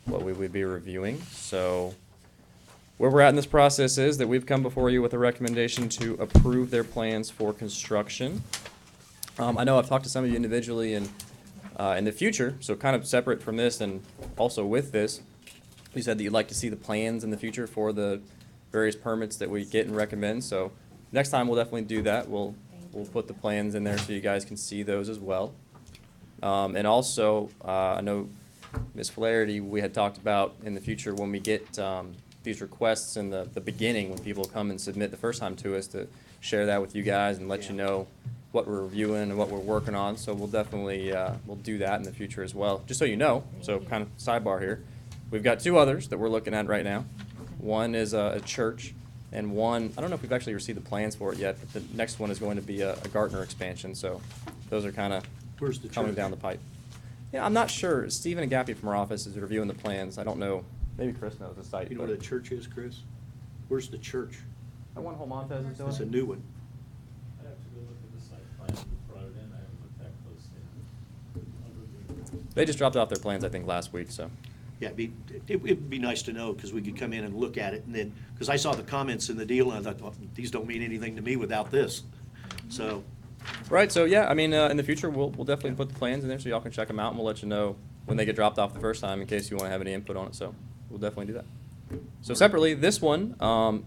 Speaker 13: what we would be reviewing. So where we're at in this process is that we've come before you with a recommendation to approve their plans for construction. I know I've talked to some of you individually and in the future, so kind of separate from this and also with this, you said that you'd like to see the plans in the future for the various permits that we get and recommend. So next time we'll definitely do that. We'll put the plans in there so you guys can see those as well. And also, I know Ms. Flaherty, we had talked about in the future when we get these requests in the beginning, when people come and submit the first time to us, to share that with you guys and let you know what we're reviewing and what we're working on. So we'll definitely we'll do that in the future as well. Just so you know, so kind of sidebar here, we've got two others that we're looking at right now. One is a church, and one, I don't know if we've actually received the plans for it yet, but the next one is going to be a Gartner expansion. So those are kind of coming
Speaker 4: church?
Speaker 13: down the pipe. Yeah, I'm not sure. Stephen Agapi from our office is reviewing the plans. I don't know. Maybe Chris knows the site.
Speaker 4: You know where the church is, Chris? Where's the church?
Speaker 13: The one Homontes is doing?
Speaker 4: It's a new one.
Speaker 8: I'd have to go look at the site plan you brought it in, I haven't looked that closely.
Speaker 13: They just dropped off their plans, I think, last week, so.
Speaker 4: Yeah, it'd be nice to know, because we could come in and look at it, and then, because I saw the comments in the deal, and I thought, well, these don't mean anything to me without this. So,
Speaker 13: Right, so yeah, I mean, in the future, we'll definitely put the plans in there so y'all can check them out, and we'll let you know when they get dropped off the first time in case you want to have any input on it, so we'll definitely do that. So separately, this one,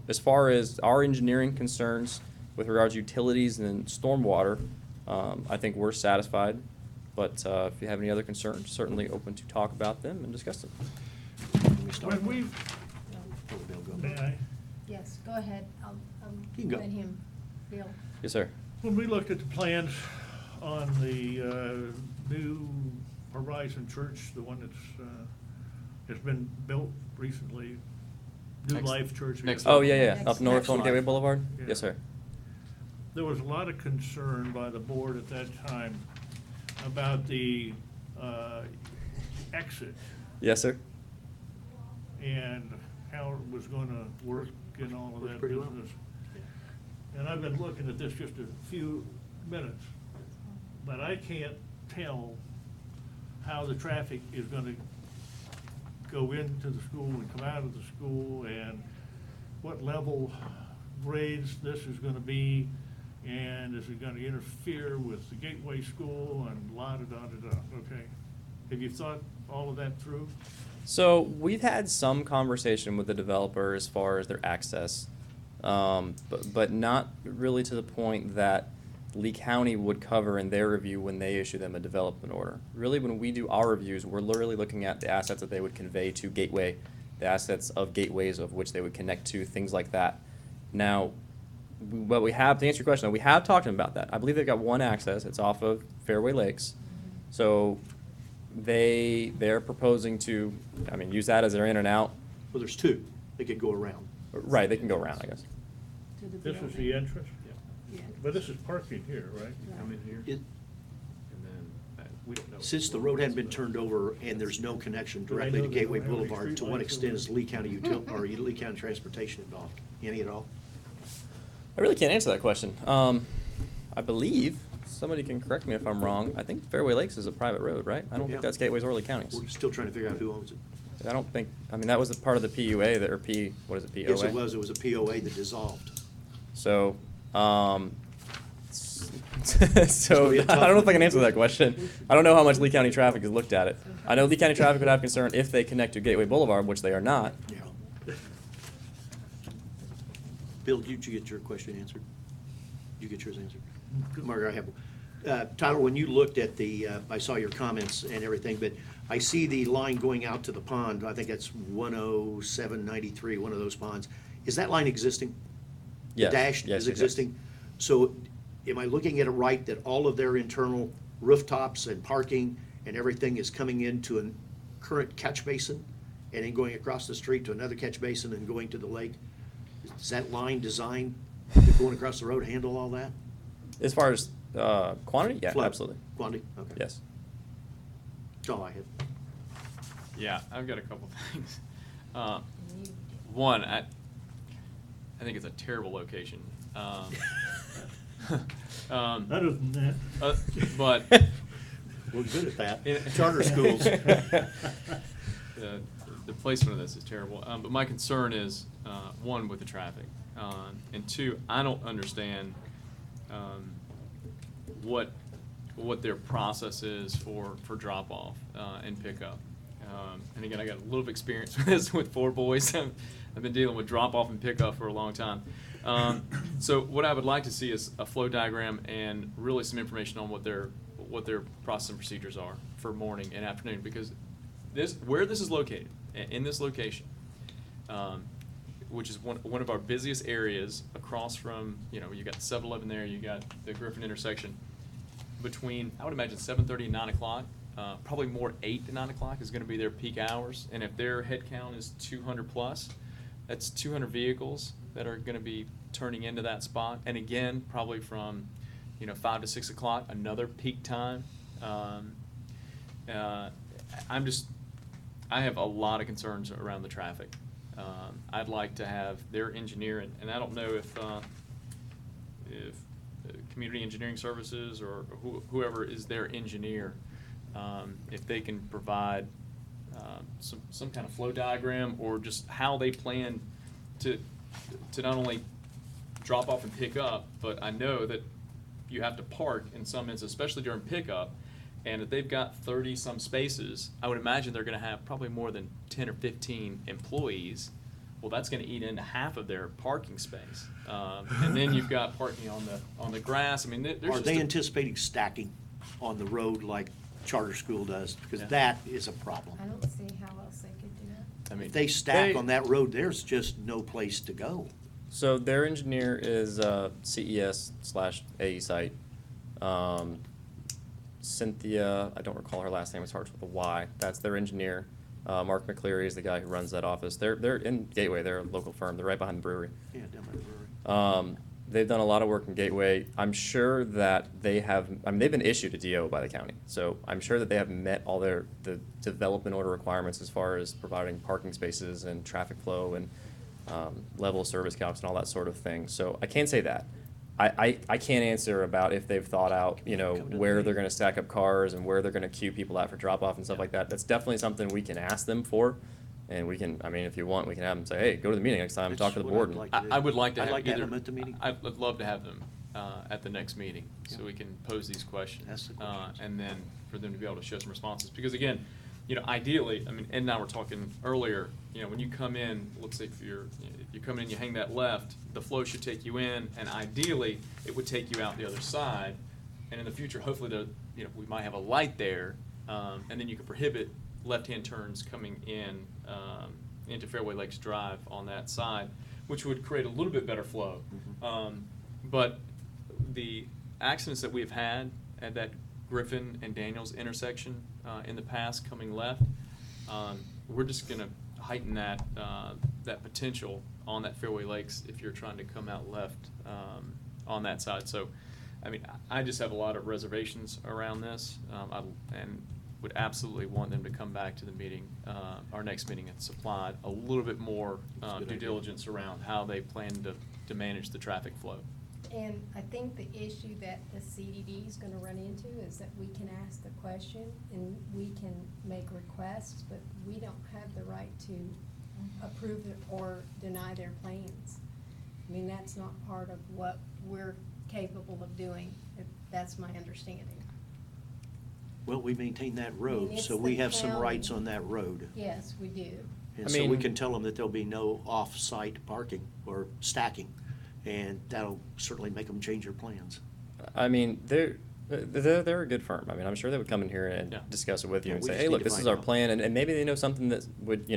Speaker 13: as far as our engineering concerns with regards to utilities and stormwater, I think we're satisfied. But if you have any other concerns, certainly open to talk about them and discuss them.
Speaker 4: can we start?
Speaker 7: When we,
Speaker 4: Oh, Bill, go.
Speaker 7: may I?
Speaker 2: Yes, go ahead.
Speaker 4: You can go.
Speaker 2: Let him, Bill.
Speaker 13: Yes, sir.
Speaker 7: When we looked at the plans on the new Horizon Church, the one that's been built recently, New
Speaker 6: Next-
Speaker 7: Life Church.
Speaker 6: next
Speaker 13: Oh, yeah,
Speaker 2: Next
Speaker 13: up north on
Speaker 4: slide.
Speaker 13: Gateway Boulevard?
Speaker 7: Yeah.
Speaker 13: Yes, sir.
Speaker 7: There was a lot of concern by the board at that time about the exit
Speaker 13: Yes, sir.
Speaker 7: and how it was gonna work and all of
Speaker 4: Works
Speaker 7: that
Speaker 4: pretty well.
Speaker 7: business. And I've been looking at this just a few minutes, but I can't tell how the traffic is gonna go into the school and come out of the school, and what level grades this is gonna be, and is it gonna interfere with the Gateway School, and la-da-da-da-da, okay? Have you thought all of that through?
Speaker 13: So we've had some conversation with the developer as far as their access, but not really to the point that Lee County would cover in their review when they issue them a development order. Really, when we do our reviews, we're literally looking at the assets that they would convey to Gateway, the assets of gateways of which they would connect to, things like that. Now, but we have, to answer your question, we have talked to them about that. I believe they've got one access. It's off of Fairway Lakes. So they're proposing to, I mean, use that as their in and out.
Speaker 4: Well, there's two. They could go around.
Speaker 13: Right, they can go around, I guess.
Speaker 7: This is the entrance? But this is parking here, right?
Speaker 6: Come in here,
Speaker 4: It-
Speaker 6: and then, we don't know.
Speaker 4: Since the road hadn't been turned over and there's no connection
Speaker 7: Do they
Speaker 4: directly
Speaker 7: know
Speaker 4: to
Speaker 7: they
Speaker 4: Gateway
Speaker 7: don't have any
Speaker 4: Boulevard, to
Speaker 7: street
Speaker 4: what
Speaker 7: lights
Speaker 4: extent
Speaker 7: over
Speaker 4: is Lee County or Lee County Transportation involved? Any at all?
Speaker 13: I really can't answer that question. I believe, somebody can correct me if I'm wrong, I think Fairway Lakes is a private road, right? I don't
Speaker 4: Yeah.
Speaker 13: think that's Gateway's or Lee County's.
Speaker 4: We're still trying to figure out who owns it.
Speaker 13: I don't think, I mean, that was a part of the PUA, that, or P, what is it, POA?
Speaker 4: Yes, it was. It was a POA that dissolved.
Speaker 13: So, so
Speaker 4: be a
Speaker 13: I
Speaker 4: tough
Speaker 13: don't know if I
Speaker 4: one.
Speaker 13: can answer that question. I don't know how much Lee County traffic has looked at it. I know Lee County traffic would have concern if they connect to Gateway Boulevard, which they are not.
Speaker 4: Yeah. Bill, did you get your question answered? Did you get yours answered? Margaret, I have. Tyler, when you looked at the, I saw your comments and everything, but I see the line going out to the pond. I think that's 10793, one of those ponds. is that line existing? The
Speaker 13: Yes,
Speaker 4: dash
Speaker 13: yes,
Speaker 4: is
Speaker 13: yes, yes.
Speaker 4: existing? So am I looking at it right, that all of their internal rooftops and parking and everything is coming into a current catch basin and then going across the street to another catch basin and going to the lake? Is that line designed to going across the road handle all that?
Speaker 13: As far as quantity, yeah,
Speaker 4: Flood
Speaker 13: absolutely.
Speaker 4: Quantity, okay.
Speaker 13: Yes.
Speaker 4: That's all I had.
Speaker 6: Yeah, I've got a couple things. One, I think it's a terrible location.
Speaker 7: That isn't that.
Speaker 6: But
Speaker 4: We're good at that.
Speaker 6: In-
Speaker 4: Charter schools.
Speaker 6: the placement of this is terrible. But my concern is, one, with the traffic. And two, I don't understand what their process is for drop-off and pickup. And again, I got a little experience with this with 4 boys. I've been dealing with drop-off and pickup for a long time. So what I would like to see is a flow diagram and really some information on what their process and procedures are for morning and afternoon, because where this is located, in this location, which is one of our busiest areas across from, you got the 7-Eleven there, you got the Griffin intersection, between, I would imagine 7:30 and 9 o'clock, probably more 8 to 9 o'clock is gonna be their peak hours, and if their head count is 200 plus, that's 200 vehicles that are gonna be turning into that spot, and again, probably from, 5 to 6 o'clock, another peak time. I have a lot of concerns around the traffic. I'd like to have their engineer, and I don't know if Community Engineering Services or whoever is their engineer, if they can provide some kind of flow diagram or just how they plan to not only drop off and pick up, but I know that you have to park in some instances, especially during pickup, and if they've got 30-some spaces, I would imagine they're gonna have probably more than 10 or 15 employees. Well, that's gonna eat into half of their parking space. And then you've got parking on the grass. I mean, there's
Speaker 4: Are
Speaker 6: just
Speaker 4: they anticipating stacking on the road like charter school does? Because
Speaker 6: Yeah.
Speaker 4: that is a problem.
Speaker 12: I don't see how else they could do it.
Speaker 6: I mean,
Speaker 4: If they stack on that road, there's just no place to go.
Speaker 13: So their engineer is CES/AE site. Cynthia, I don't recall her last name, it starts with a Y. That's their engineer. Mark McCleary is the guy who runs that office. They're in Gateway, they're a local firm, they're right behind the brewery.
Speaker 4: Yeah, down by the brewery.
Speaker 13: They've done a lot of work in Gateway. I'm sure that they've been issued a DO by the county, so I'm sure that they have met all the development order requirements as far as providing parking spaces and traffic flow and level of service counts and all that sort of thing. So I can't say that. I can't answer about if they've thought out, where they're gonna stack up cars and where they're gonna queue people out for drop-off and stuff like that. That's definitely something we can ask them for, and we can, if you want, we can have them say, hey, go to the meeting next time, talk to the
Speaker 4: That's
Speaker 13: board.
Speaker 4: what I'd like to do.
Speaker 6: I would like to
Speaker 4: I'd
Speaker 6: have
Speaker 4: like to have
Speaker 6: either.
Speaker 4: them at the meeting.
Speaker 6: I'd love to have them at the next meeting, so
Speaker 4: Yeah.
Speaker 6: we can pose these questions.
Speaker 4: Ask the questions.
Speaker 6: And then for them to be able to show some responses, because again, ideally, Ed and I were talking earlier, when you come in, let's say if you come in, you hang that left, the flow should take you in, and ideally, it would take you out the other side. And in the future, hopefully, we might have a light there, and then you can prohibit left-hand turns coming in, into Fairway Lakes Drive on that side, which would create a little bit better flow. But the accidents that we've had at that Griffin and Daniels intersection in the past coming left, we're just gonna heighten that potential on that Fairway Lakes if you're trying to come out left on that side. So, I just have a lot of reservations around this, and would absolutely want them to come back to the meeting, our next meeting, and supply a little bit more
Speaker 4: That's a good
Speaker 6: due
Speaker 4: idea.
Speaker 6: diligence around how they plan to manage the traffic flow.
Speaker 2: And I think the issue that the CDD is gonna run into is that we can ask the question and we can make requests, but we don't have the right to approve it or deny their plans. That's not part of what we're capable of doing, if that's my understanding.
Speaker 4: Well, we maintain that road,
Speaker 2: it's
Speaker 4: so we
Speaker 2: the
Speaker 4: have some
Speaker 2: county.
Speaker 4: rights on that road.
Speaker 2: Yes, we do.
Speaker 4: And
Speaker 13: I
Speaker 4: so we
Speaker 13: mean-
Speaker 4: can tell them that there'll be no off-site parking or stacking, and that'll certainly make them change their plans.
Speaker 13: They're a good firm. I'm sure they would come in here and
Speaker 6: Yeah.
Speaker 13: discuss it with you
Speaker 4: Yeah,
Speaker 13: and
Speaker 4: we
Speaker 13: say,
Speaker 4: just
Speaker 13: hey,
Speaker 4: need
Speaker 13: look,
Speaker 4: to
Speaker 13: this is
Speaker 4: find
Speaker 13: our
Speaker 4: out.
Speaker 13: plan, and maybe they know something that would,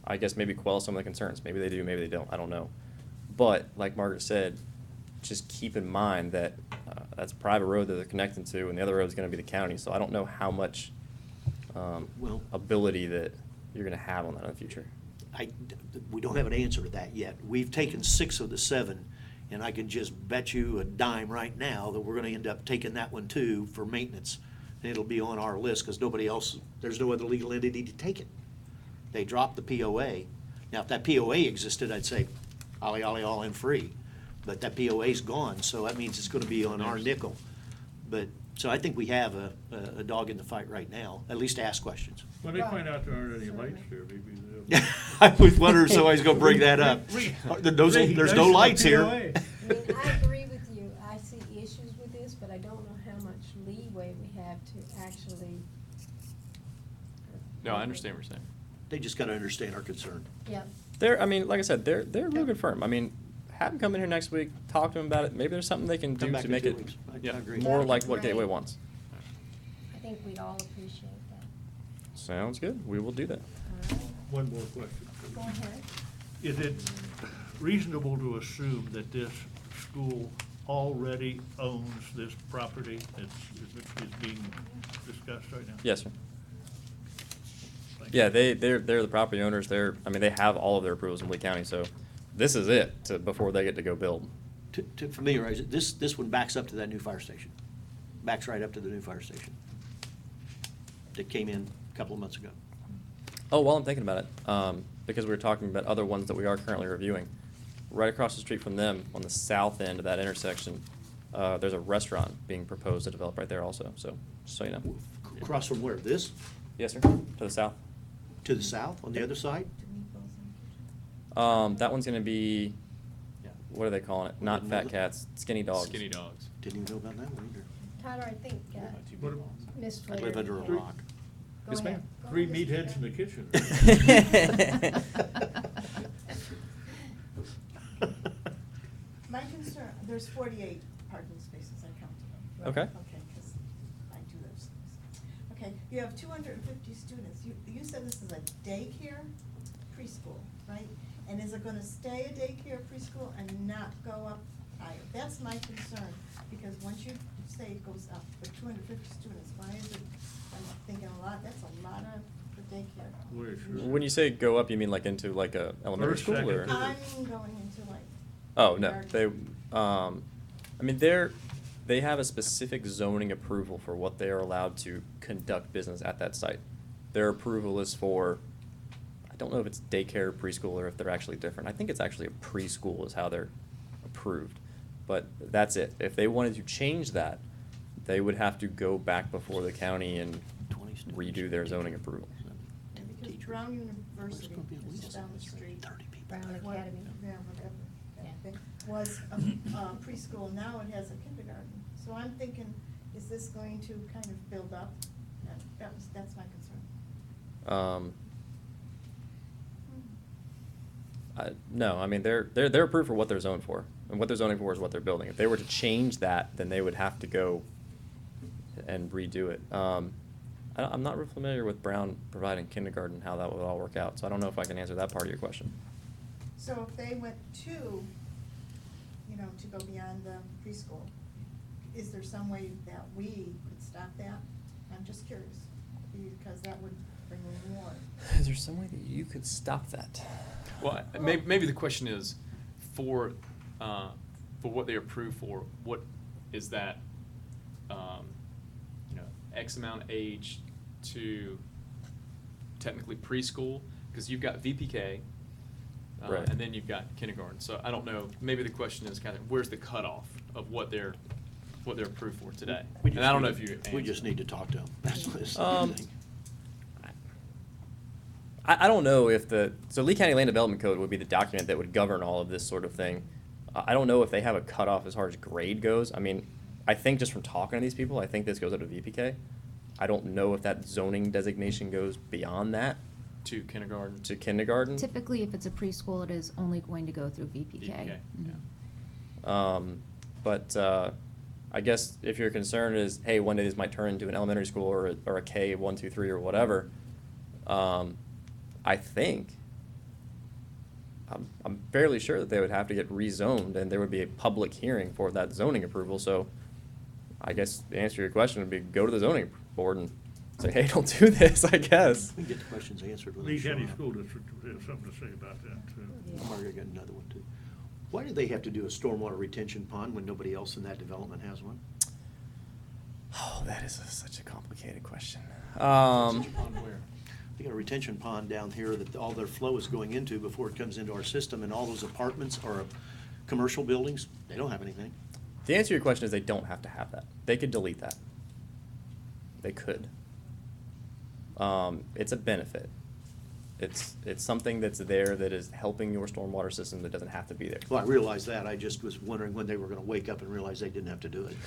Speaker 13: I guess maybe quell some of the concerns. Maybe they do, maybe they don't, I don't know. But, like Margaret said, just keep in mind that that's a private road that they're connecting to, and the other road's gonna be the county, so I don't know how much
Speaker 4: Well-
Speaker 13: ability that you're gonna have on that in the future.
Speaker 4: We don't have an answer to that yet. We've taken 6 of the 7, and I can just bet you a dime right now that we're gonna end up taking that one too for maintenance. And it'll be on our list, because nobody else, there's no other legal entity to take it. They dropped the POA. Now, if that POA existed, I'd say, ollie, ollie, all in free. But that POA's gone, so that means it's gonna be on our nickel. But, so I think we have a dog in the fight right now, at least ask questions.
Speaker 7: When they find out there aren't any lights there, maybe they'll.
Speaker 4: I was wondering if somebody's gonna bring that up. There's no lights here.
Speaker 2: I mean, I agree with you. I see issues with this, but I don't know how much leeway we have to actually.
Speaker 6: No, I understand what you're saying.
Speaker 4: They just gotta understand our concern.
Speaker 2: Yep.
Speaker 13: I mean, like I said, they're a real good firm. I mean, have them come in here next week, talk to them about it. Maybe there's something they can
Speaker 4: Come
Speaker 13: do
Speaker 4: back
Speaker 13: to
Speaker 4: in
Speaker 13: make
Speaker 4: 2
Speaker 13: it
Speaker 4: weeks. I
Speaker 6: Yeah.
Speaker 4: agree.
Speaker 13: more
Speaker 2: That'd
Speaker 13: like
Speaker 2: be
Speaker 13: what Gateway
Speaker 2: great.
Speaker 13: wants.
Speaker 2: I think we'd all appreciate that.
Speaker 13: Sounds good. We will do that.
Speaker 2: All right.
Speaker 7: One more question.
Speaker 2: Go ahead.
Speaker 7: Is it reasonable to assume that this school already owns this property that's being discussed right now?
Speaker 13: Yes, sir.
Speaker 7: Thank
Speaker 13: Yeah,
Speaker 7: you.
Speaker 13: they're the property owners. I mean, they have all of their approvals in Lee County, so this is it before they get to go build.
Speaker 4: To familiarize it, this one backs up to that new fire station. Backs right up to the new fire station. That came in a couple of months ago.
Speaker 13: Oh, while I'm thinking about it, because we were talking about other ones that we are currently reviewing, right across the street from them, on the south end of that intersection, there's a restaurant being proposed to develop right there also, so, just so you know.
Speaker 4: Across from where? This?
Speaker 13: Yes, sir, to the south.
Speaker 4: To the south, on the other side?
Speaker 13: That one's gonna be, what are they calling it? Not
Speaker 4: Didn't
Speaker 13: fat
Speaker 4: know that.
Speaker 13: cats, skinny dogs.
Speaker 6: Skinny dogs.
Speaker 4: Didn't even know about that one either.
Speaker 2: Tyler, I think,
Speaker 7: What-
Speaker 2: Ms.
Speaker 4: I
Speaker 2: Flair.
Speaker 4: live under a
Speaker 2: had-
Speaker 4: rock.
Speaker 2: Go
Speaker 13: Yes,
Speaker 2: ahead.
Speaker 13: ma'am.
Speaker 2: Go
Speaker 7: 3
Speaker 2: ahead, Mr.
Speaker 7: meatheads in the
Speaker 2: Flair.
Speaker 7: kitchen.
Speaker 14: My concern, there's 48 parking spaces, I counted them. right?
Speaker 13: Okay.
Speaker 14: Okay, because I do those things. Okay, you have 250 students. You said this is a daycare preschool, right? And is it gonna stay a daycare preschool and not go up higher? That's my concern, because once you say it goes up, but 250 students, why is it, I'm thinking a lot, that's a lot of for daycare.
Speaker 7: Where, sure.
Speaker 13: When you say go up, you mean like into like a elementary
Speaker 7: First,
Speaker 13: school,
Speaker 7: second,
Speaker 13: or?
Speaker 7: third.
Speaker 14: I mean, going into like.
Speaker 13: Oh, no,
Speaker 14: kindergarten.
Speaker 13: I mean, they have a specific zoning approval for what they are allowed to conduct business at that site. Their approval is for, I don't know if it's daycare or preschool or if they're actually different. I think it's actually a preschool is how they're approved. But that's it. If they wanted to change that, they would have to go back before the county and
Speaker 4: 20 students,
Speaker 13: redo their zoning approval.
Speaker 14: Because Brown University
Speaker 4: gonna be at
Speaker 14: is
Speaker 4: least
Speaker 14: down the street.
Speaker 4: 30 people.
Speaker 2: Brown
Speaker 14: What-
Speaker 2: Academy.
Speaker 14: Yeah, whatever.
Speaker 2: Yeah.
Speaker 14: That thing was a preschool, now it has a kindergarten. So I'm thinking, is this going to kind of build up? That's my concern.
Speaker 13: No, I mean, they're approved for what they're zoned for, and what they're zoning for is what they're building. If they were to change that, then they would have to go and redo it. I'm not real familiar with Brown providing kindergarten, how that would all work out, so I don't know if I can answer that part of your question.
Speaker 14: So if they went to, to go beyond the preschool, is there some way that we could stop that? I'm just curious, because that would bring in more.
Speaker 13: Is there some way that you could stop that?
Speaker 6: Well, maybe the question is, for what they approve for, what is that, X amount age to technically preschool? Because you've got VPK,
Speaker 13: Right.
Speaker 6: and then you've got kindergarten. So I don't know, maybe the question is, Catherine, where's the cutoff of what they're approved for today?
Speaker 4: We
Speaker 6: And
Speaker 4: just
Speaker 6: I don't
Speaker 4: need
Speaker 6: know if
Speaker 4: to-
Speaker 6: you.
Speaker 4: We
Speaker 6: answered.
Speaker 4: just need to talk to them. That's the
Speaker 13: Um,
Speaker 4: thing.
Speaker 13: I don't know if so Lee County Land Development Code would be the document that would govern all of this sort of thing. I don't know if they have a cutoff as far as grade goes. I mean, I think just from talking to these people, I think this goes up to VPK. I don't know if that zoning designation goes beyond that
Speaker 6: To kindergarten.
Speaker 13: to kindergarten.
Speaker 12: Typically, if it's a preschool, it is only going to go through VPK.
Speaker 6: VPK,
Speaker 12: Mhm.
Speaker 6: yeah.
Speaker 13: But I guess if your concern is, hey, one day this might turn into an elementary school or a K 1, 2, 3 or whatever, I think I'm fairly sure that they would have to get rezoned, and there would be a public hearing for that zoning approval, so I guess the answer to your question would be go to the zoning board and say, hey, don't do this, I guess.
Speaker 4: We can get the questions answered when they
Speaker 7: Lee
Speaker 4: show
Speaker 7: County
Speaker 4: up.
Speaker 7: School District has something to say about that, too.
Speaker 4: I'm already got another one, too. Why do they have to do a stormwater retention pond when nobody else in that development has one?
Speaker 13: Oh, that is such a complicated question.
Speaker 6: On where?
Speaker 4: They got a retention pond down here that all their flow is going into before it comes into our system, and all those apartments are commercial buildings, they don't have anything.
Speaker 13: The answer to your question is they don't have to have that. They could delete that. They could. It's a benefit. It's something that's there that is helping your stormwater system that doesn't have to be there.
Speaker 4: Well, I realize that, I just was wondering when they were gonna wake up and realize they didn't have to do it.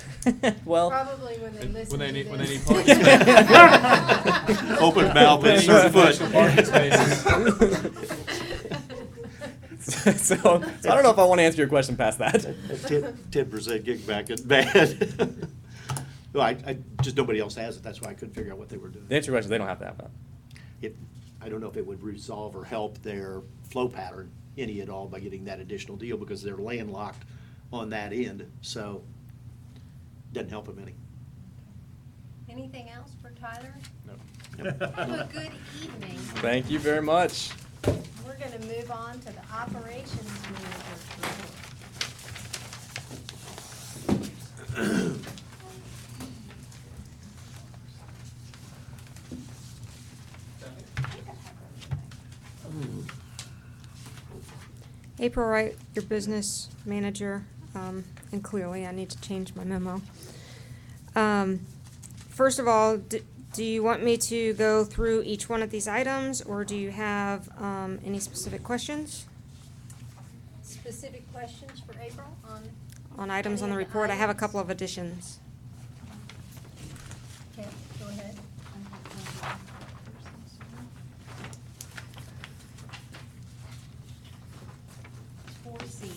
Speaker 13: Well,
Speaker 2: Probably when they listen to
Speaker 6: When they need
Speaker 2: this.
Speaker 6: parking spaces.
Speaker 4: Open mouth
Speaker 6: When
Speaker 4: and
Speaker 6: they
Speaker 4: serve
Speaker 6: need
Speaker 4: foot.
Speaker 6: additional parking spaces.
Speaker 13: so I don't know if I want to answer your question past that.
Speaker 4: 10% kickback is bad. Well, I, just nobody else has it, that's why I couldn't figure out what they were doing.
Speaker 13: The answer to your question is they don't have to have that.
Speaker 4: I don't know if it would resolve or help their flow pattern any at all by getting that additional deal, because they're landlocked on that end, so doesn't help them any.
Speaker 2: Anything else for Tyler?
Speaker 6: No.
Speaker 2: Have a good evening.
Speaker 13: Thank you very much.
Speaker 2: We're gonna move on to the operations manager's report.
Speaker 11: April Wright, your business manager, and clearly I need to change my memo. First of all, do you want me to go through each one of these items, or do you have any specific questions
Speaker 2: Specific questions for April
Speaker 11: on items on
Speaker 2: any
Speaker 11: the
Speaker 2: of
Speaker 11: report? I have a
Speaker 2: items?
Speaker 11: couple of additions.
Speaker 2: Okay, go ahead. 4C.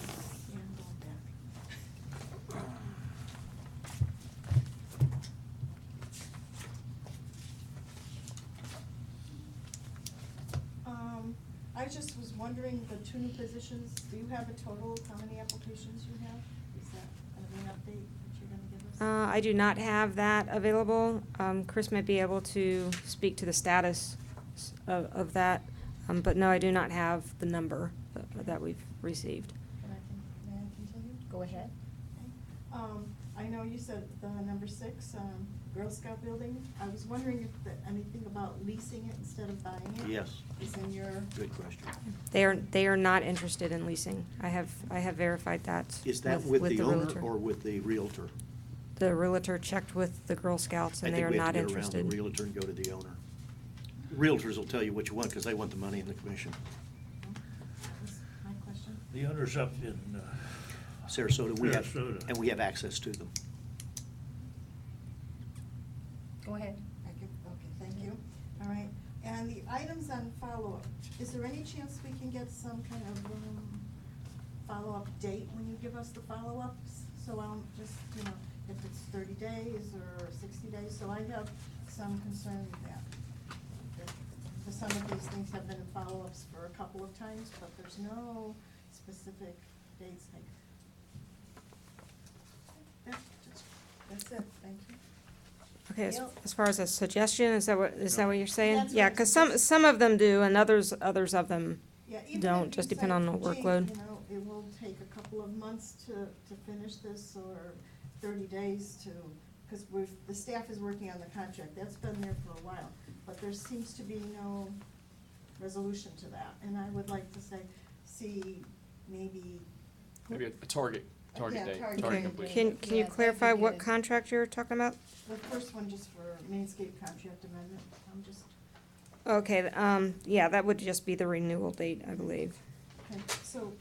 Speaker 14: I just was wondering, the 2 new positions, do you have a total of how many applications you have? Is that an update that you're gonna give us?
Speaker 11: I do not have that available. Chris might be able to speak to the status of that, but no, I do not have the number that we've received.
Speaker 14: May I continue?
Speaker 2: Go ahead.
Speaker 14: I know you said the number 6, Girl Scout building. I was wondering if anything about leasing it instead of buying it?
Speaker 4: Yes.
Speaker 14: Is in your,
Speaker 4: Good question.
Speaker 11: They are not interested in leasing. I have verified that.
Speaker 4: Is that with the owner
Speaker 11: realtor.
Speaker 4: or with the realtor?
Speaker 11: The realtor checked with the Girl Scouts, and they are not
Speaker 4: I think we have to
Speaker 11: interested.
Speaker 4: get around the realtor and go to the owner. Realtors will tell you what you want, because they want the money and the commission.
Speaker 14: that's my question.
Speaker 7: The owner's up in,
Speaker 4: Sarasota,
Speaker 7: Sarasota.
Speaker 4: and we have access to them.
Speaker 2: Go ahead.
Speaker 14: Okay, thank you. All right, and the items on follow-up, is there any chance we can get some kind of follow-up date when you give us the follow-ups? So I'll just, if it's 30 days or 60 days, so I have some concern with that. Because some of these things have been in follow-ups for a couple of times, but there's no specific dates. That's it, thank you.
Speaker 11: Okay,
Speaker 2: Yep.
Speaker 11: as far as a suggestion, is that what you're saying?
Speaker 14: That's
Speaker 11: Yeah,
Speaker 14: what
Speaker 11: because
Speaker 14: it's-
Speaker 11: some of them do, and others of them
Speaker 14: Yeah, even
Speaker 11: don't,
Speaker 14: if
Speaker 11: just
Speaker 14: you
Speaker 11: depend
Speaker 14: say,
Speaker 11: on the
Speaker 14: "Gee,
Speaker 11: workload.
Speaker 14: It will take a couple of months to finish this, or 30 days to, because the staff is working on the contract, that's been there for a while, but there seems to be no resolution to that, and I would like to see maybe,
Speaker 6: Maybe a target
Speaker 14: Yeah,
Speaker 6: date,
Speaker 14: target
Speaker 6: target
Speaker 14: date.
Speaker 6: completion.
Speaker 11: Can you
Speaker 2: Yeah,
Speaker 11: clarify
Speaker 2: that'd be
Speaker 11: what
Speaker 2: good.
Speaker 11: contract you're talking about?
Speaker 14: the first one just for Mainscape contract amendment, I'm just,
Speaker 11: Okay, yeah, that would just be the renewal date, I believe.
Speaker 14: okay, so,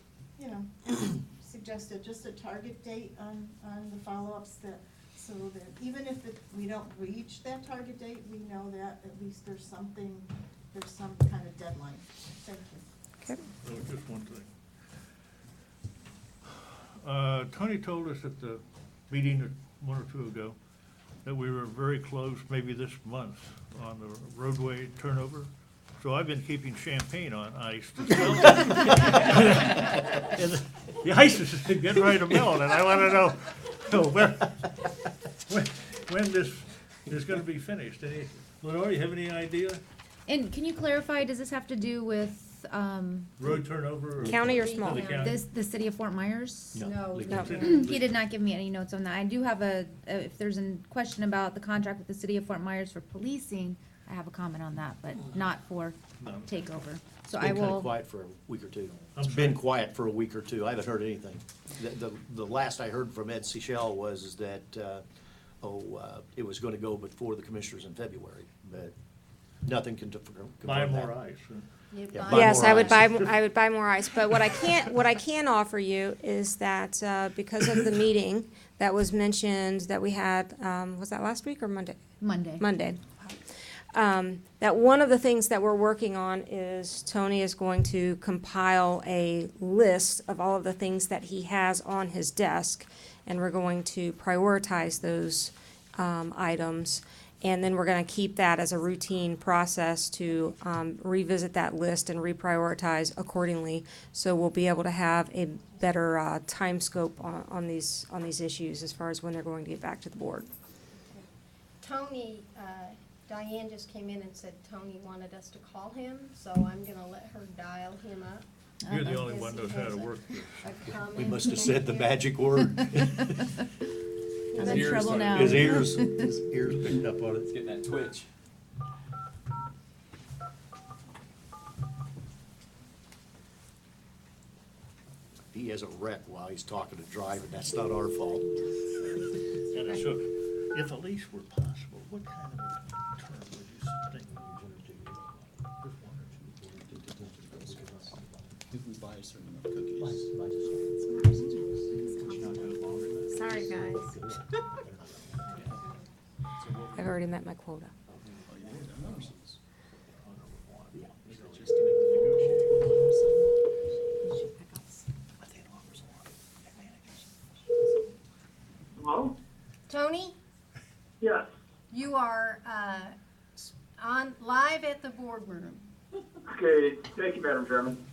Speaker 14: suggested just a target date on the follow-ups that, so that even if we don't reach that target date, we know that at least there's some kind of deadline. Thank you.
Speaker 11: Okay.
Speaker 7: just one thing. Tony told us at the meeting 1 or 2 ago that we were very close, maybe this month, on the roadway turnover So I've been keeping champagne on ice to sell it. And the ice is getting ready to melt, and I want to know when this is going to be finished. Lenore, you have any idea?
Speaker 12: And can you clarify, does this have to do with,
Speaker 7: Road turnover?
Speaker 15: County or small?
Speaker 7: The county?
Speaker 12: the city of Fort Myers?
Speaker 2: No.
Speaker 12: He did not give me any notes on that. I do have if there's a question about the contract with the city of Fort Myers for policing, I have a comment on that, but not for
Speaker 7: No.
Speaker 12: takeover. So
Speaker 4: It's
Speaker 12: I
Speaker 4: been kind of
Speaker 12: will,
Speaker 4: quiet for a week or two.
Speaker 7: I'm
Speaker 4: It's been
Speaker 7: sorry?
Speaker 4: quiet for a week or two. I haven't heard anything. The last I heard from Ed Sechel was is that, it was gonna go before the commissioners in February, but nothing can confirm
Speaker 7: Buy
Speaker 4: that.
Speaker 7: more ice.
Speaker 4: Yeah, buy
Speaker 15: Yes,
Speaker 4: more
Speaker 15: I would
Speaker 4: ice.
Speaker 15: I would buy more ice, but what I can offer you is that, because of the meeting that was mentioned that we had, was that last week or Monday? Monday. That one of the things that we're working on is Tony is going to compile a list of all of the things that he has on his desk, and we're going to prioritize those items. And then we're going to keep that as a routine process to revisit that list and reprioritize accordingly. So we'll be able to have a better time scope on these issues as far as when they're going to get back to the board.
Speaker 2: Tony, Diane just came in and said Tony wanted us to call him, so I'm gonna let her dial him up.
Speaker 7: You're the only one that knows how to work this.
Speaker 2: A comment
Speaker 4: We must have
Speaker 2: to
Speaker 4: said the
Speaker 2: make.
Speaker 4: magic word.
Speaker 12: I'm in
Speaker 6: ears
Speaker 12: trouble
Speaker 6: started-
Speaker 12: now.
Speaker 4: His ears picked up on
Speaker 6: It's
Speaker 4: it.
Speaker 6: getting that twitch.
Speaker 4: He has a wreck while he's talking to driving. That's not our fault.
Speaker 7: And so, if a lease were possible, what kind of a term would you think we were going to do? Just one or two?
Speaker 3: If we buy a certain amount of cookies.
Speaker 15: Sorry, guys. I've already met my quota.
Speaker 16: Hello?
Speaker 2: Tony,
Speaker 16: Yes.
Speaker 2: you are on live at the boardroom.
Speaker 16: Okay, thank you, Madam Chairman.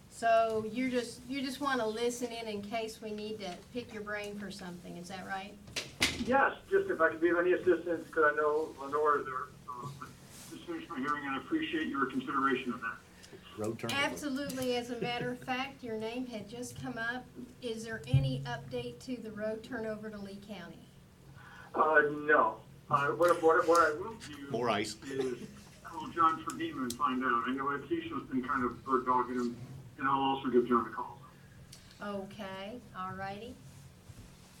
Speaker 2: So you just want to listen in case we need to pick your brain for something, is that right?
Speaker 16: Yes, just if I could be of any assistance, because I know Lenore just finished my hearing, and I appreciate your consideration of that.
Speaker 4: Road turnover.
Speaker 2: Absolutely. As a matter of fact, your name had just come up. Is there any update to the road turnover to Lee County?
Speaker 16: No. What I will do.
Speaker 4: More ice.
Speaker 16: Is call John Ferdinand and find out. I know Ed Keisha's been kind of bird dogging him, and I'll also give John a call.
Speaker 2: Okay, all righty.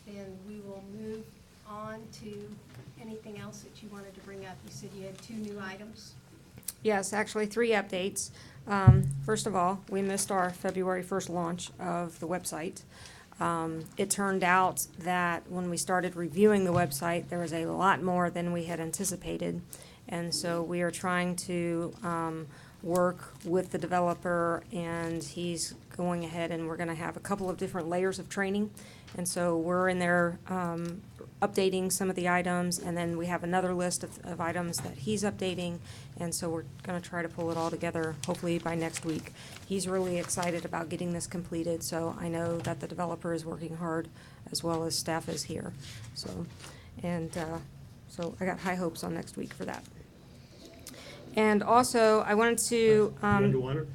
Speaker 2: Then we will move on to anything else that you wanted to bring up. You said you had 2 new items.
Speaker 15: Yes, actually 3 updates. First of all, we missed our February 1st launch of the website. It turned out that when we started reviewing the website, there was a lot more than we had anticipated. And so we are trying to work with the developer, and he's going ahead, and we're going to have a couple of different layers of training. And so we're in there updating some of the items, and then we have another list of items that he's updating. And so we're going to try to pull it all together, hopefully by next week. He's really excited about getting this completed, so I know that the developer is working hard as well as staff is here. So, and so I got high hopes on next week for that. And also, I wanted to,
Speaker 7: Underwater?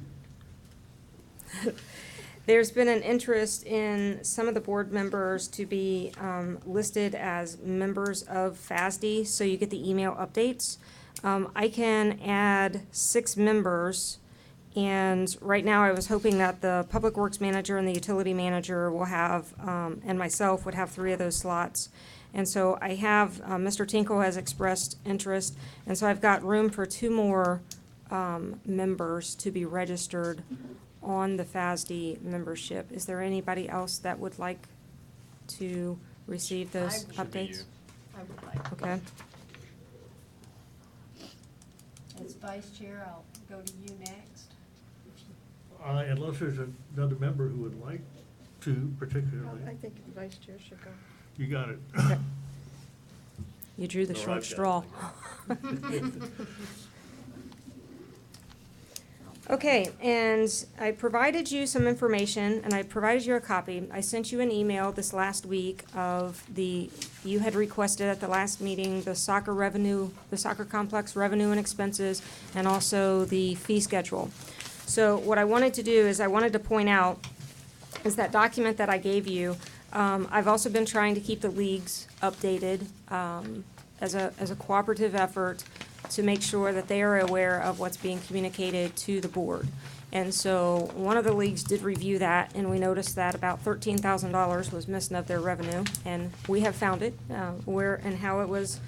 Speaker 15: there's been an interest in some of the board members to be listed as members of FASD, so you get the email updates. I can add 6 members, and right now I was hoping that the Public Works Manager and the Utility Manager will have, and myself would have 3 of those slots. And so I have, Mr. Tinkle has expressed interest, and so I've got room for 2 more members to be registered on the FASD membership. Is there anybody else that would like to receive those
Speaker 2: Should
Speaker 6: be
Speaker 15: updates?
Speaker 2: I would like,
Speaker 15: Okay.
Speaker 2: as vice chair, I'll go to you next.
Speaker 7: Unless there's another member who would like to particularly.
Speaker 5: I think the vice chair should go.
Speaker 7: You got it.
Speaker 15: You drew the
Speaker 7: No,
Speaker 15: short
Speaker 7: I've got
Speaker 15: straw.
Speaker 7: it.
Speaker 15: Okay, and I provided you some information, and I provided you a copy. I sent you an email this last week of you had requested at the last meeting, the soccer revenue, the soccer complex revenue and expenses, and also the fee schedule. So what I wanted to do is I wanted to point out is that document that I gave you. I've also been trying to keep the leagues updated as a cooperative effort to make sure that they are aware of what's being communicated to the board. And so one of the leagues did review that, and we noticed that about $13,000 was missing of their revenue, and we have found it, where and how it was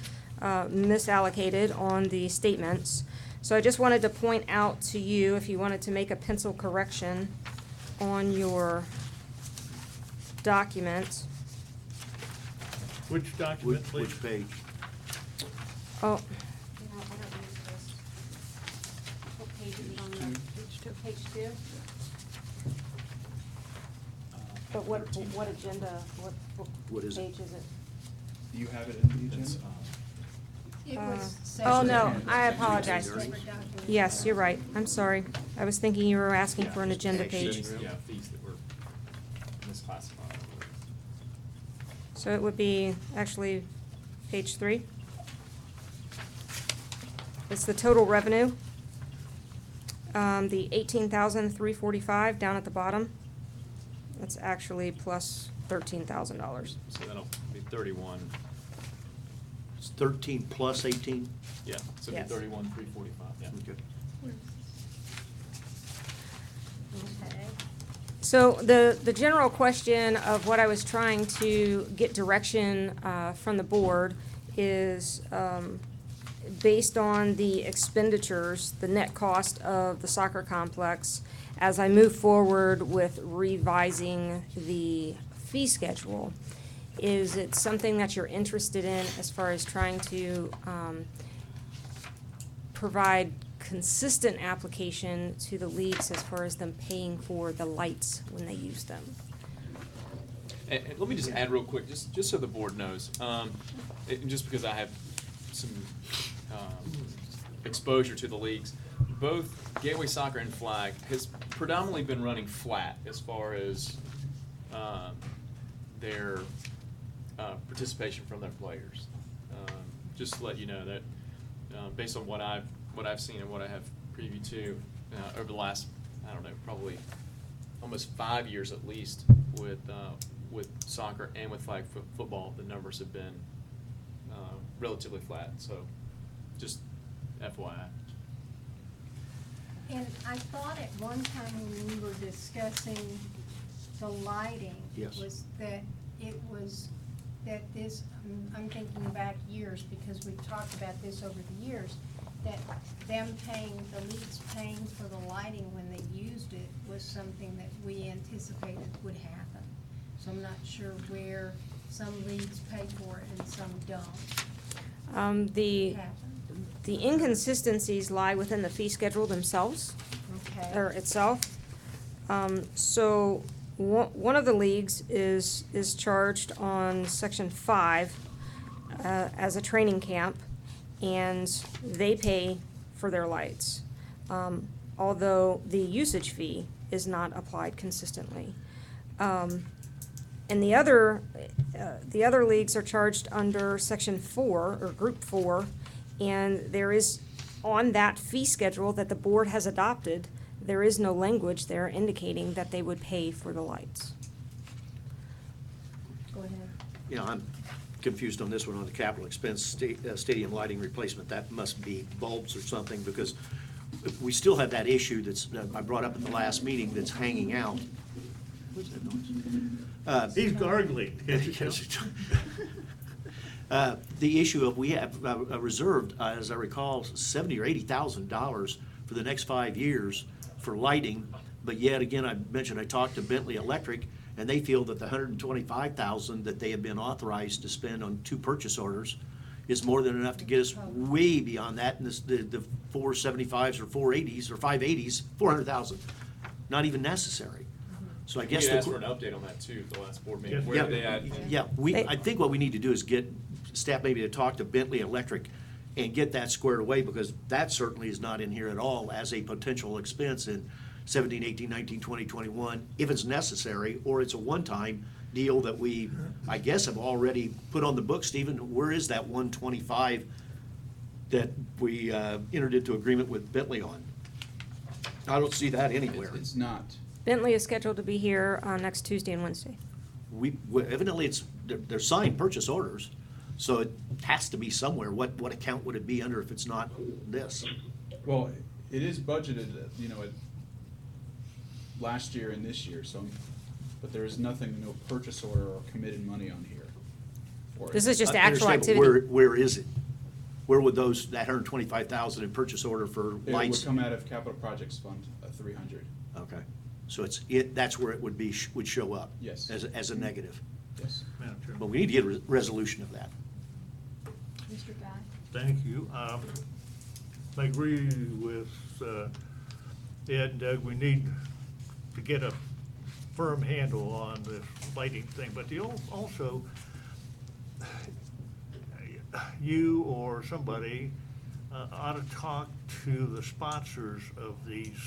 Speaker 15: misallocated on the statements. So I just wanted to point out to you, if you wanted to make a pencil correction on your document.
Speaker 7: Which document, please?
Speaker 4: Which page?
Speaker 15: Oh. No, I don't use this. What page is it on there? Page two? But what agenda,
Speaker 4: What is it?
Speaker 15: page is it?
Speaker 3: Do you have it in the agenda?
Speaker 2: It was
Speaker 15: Oh,
Speaker 2: session.
Speaker 15: no, I apologize.
Speaker 2: Separate document.
Speaker 15: Yes, you're right. I'm sorry. I was thinking you were asking for an agenda page.
Speaker 6: Yeah, fees that were misclassified.
Speaker 15: So it would be actually page 3. It's the total revenue. The 18,345 down at the bottom. That's actually plus $13,000.
Speaker 6: So that'll be 31,
Speaker 4: It's 13 plus 18?
Speaker 6: yeah, so it'll
Speaker 15: Yes.
Speaker 6: be 31,345, yeah.
Speaker 4: Okay.
Speaker 2: Okay.
Speaker 15: So the general question of what I was trying to get direction from the board is based on the expenditures, the net cost of the soccer complex, as I move forward with revising the fee schedule. Is it something that you're interested in as far as trying to provide consistent application to the leagues as far as them paying for the lights when they use them?
Speaker 6: And let me just add real quick, just so the board knows, just because I have some exposure to the leagues, both Gateway Soccer and Flag has predominantly been running flat as far as their participation from their players. Just to let you know that based on what I've seen and what I have preview to over the last, I don't know, probably almost 5 years at least with soccer and with flag football, the numbers have been relatively flat. So just FYI.
Speaker 2: And I thought at one time when we were discussing the lighting,
Speaker 4: Yes.
Speaker 2: was that it was, that this, I'm thinking back years, because we've talked about this over the years, that them paying, the leagues paying for the lighting when they used it was something that we anticipated would happen. So I'm not sure where some leagues pay for it and some don't.
Speaker 15: The inconsistencies lie within the fee schedule themselves,
Speaker 2: Okay.
Speaker 15: or itself. So one of the leagues is charged on section 5 as a training camp, and they pay for their lights, although the usage fee is not applied consistently. And the other leagues are charged under section 4 or group 4, and there is, on that fee schedule that the board has adopted, there is no language there indicating that they would pay for the lights.
Speaker 2: Go ahead.
Speaker 4: Yeah, I'm confused on this one, on the capital expense stadium lighting replacement. That must be bulbs or something, because we still have that issue that's, I brought up at the last meeting, that's hanging out. What's that noise?
Speaker 7: He's gargling.
Speaker 4: The issue of, we have reserved, as I recall, $70,000 or $80,000 for the next 5 years for lighting, but yet again, I mentioned I talked to Bentley Electric, and they feel that the $125,000 that they have been authorized to spend on 2 purchase orders is more than enough to get us way beyond that, and the 475s or 480s or 580s, $400,000, not even necessary. So I guess
Speaker 6: We asked for an update on that too at the last board meeting. Where
Speaker 4: yeah,
Speaker 6: are they at?
Speaker 4: yeah, I think what we need to do is get staff maybe to talk to Bentley Electric and get that squared away, because that certainly is not in here at all as a potential expense in 17, 18, 19, 20, 21, if it's necessary, or it's a one-time deal that we, I guess, have already put on the books. Stephen, where is that 125 that we entered into agreement with Bentley on? I don't see that anywhere.
Speaker 3: It's not.
Speaker 15: Bentley is scheduled to be here next Tuesday and Wednesday.
Speaker 4: Evidently, they're signed purchase orders, so it has to be somewhere. What account would it be under if it's not this?
Speaker 3: Well, it is budgeted, at last year and this year, so, but there is nothing, no purchase order or committed money on here for it.
Speaker 15: This is just
Speaker 4: I
Speaker 15: actual
Speaker 4: understand, but
Speaker 15: activity.
Speaker 4: where is it? Where would that 125,000 in purchase order for
Speaker 3: It
Speaker 4: lights?
Speaker 3: would come out of Capital Projects Fund, 300.
Speaker 4: Okay, so that's where it would show up?
Speaker 3: Yes.
Speaker 4: As a negative?
Speaker 3: Yes.
Speaker 7: Madam Chairman.
Speaker 4: But we need to get a resolution of that.
Speaker 2: Mr. Guy?
Speaker 7: Thank you. I agree with Ed and Doug. We need to get a firm handle on this lighting thing, but also, you or somebody ought to talk to the sponsors of these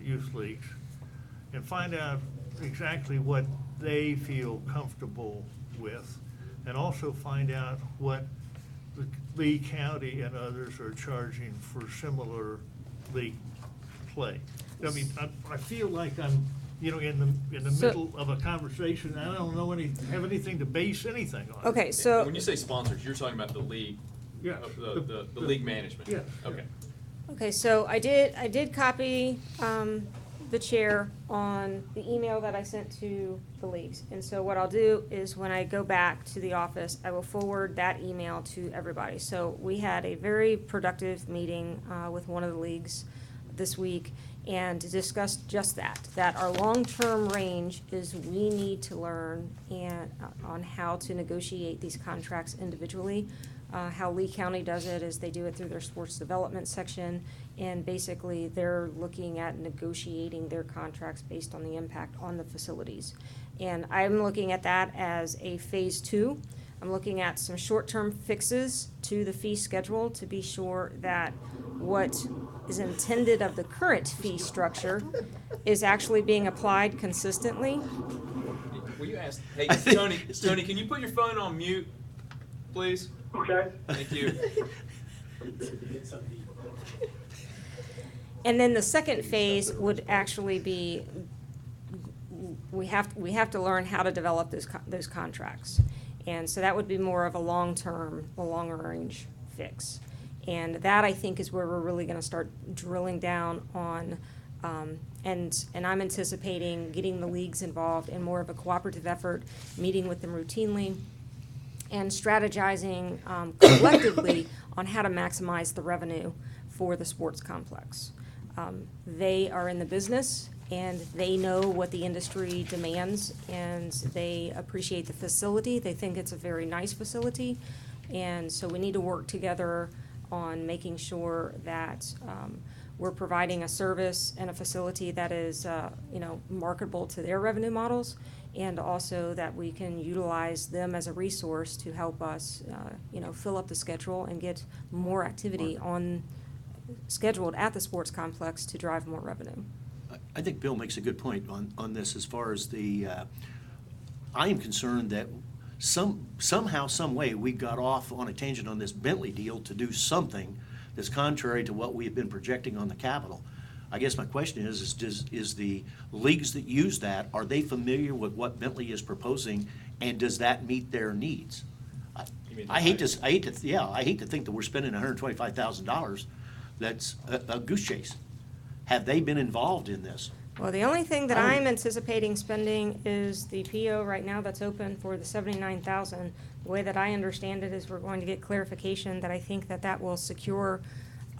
Speaker 7: youth leagues and find out exactly what they feel comfortable with, and also find out what the Lee County and others are charging for similar league play. I mean, I feel like I'm, in the
Speaker 15: So-
Speaker 7: middle of a conversation, and I don't have anything to base anything on.
Speaker 15: Okay, so.
Speaker 6: When you say sponsors, you're talking about the league,
Speaker 7: Yeah.
Speaker 6: the league management?
Speaker 7: Yes.
Speaker 6: Okay.
Speaker 15: Okay, so I did copy the chair on the email that I sent to the leagues. And so what I'll do is when I go back to the office, I will forward that email to everybody. So we had a very productive meeting with one of the leagues this week and discussed just that our long-term range is we need to learn on how to negotiate these contracts individually. How Lee County does it is they do it through their sports development section, and basically they're looking at negotiating their contracts based on the impact on the facilities. And I'm looking at that as a phase 2. I'm looking at some short-term fixes to the fee schedule to be sure that what is intended of the current fee structure is actually being applied consistently.
Speaker 6: Will you ask, hey, Tony, can you put your phone on mute, please?
Speaker 16: Okay.
Speaker 6: Thank you.
Speaker 15: And then the second phase would actually be, we have to learn how to develop those contracts. And so that would be more of a long-term, a longer range fix. And that, I think, is where we're really gonna start drilling down on, and I'm anticipating getting the leagues involved in more of a cooperative effort, meeting with them routinely, and strategizing collectively on how to maximize the revenue for the sports complex. They are in the business, and they know what the industry demands, and they appreciate the facility. They think it's a very nice facility, and so we need to work together on making sure that we're providing a service and a facility that is, marketable to their revenue models, and also that we can utilize them as a resource to help us, fill up the schedule and get more activity scheduled at the sports complex to drive more revenue.
Speaker 4: I think Bill makes a good point on this as far as I am concerned that somehow, some way, we got off on a tangent on this Bentley deal to do something that's contrary to what we have been projecting on the Capitol. I guess my question is the leagues that use that, are they familiar with what Bentley is proposing, and does that meet their needs? I hate to think that we're spending $125,000. That's a goose chase. Have they been involved in this?
Speaker 15: Well, the only thing that I'm anticipating spending is the PO right now that's open for the $79,000. The way that I understand it is we're going to get clarification that I think that will secure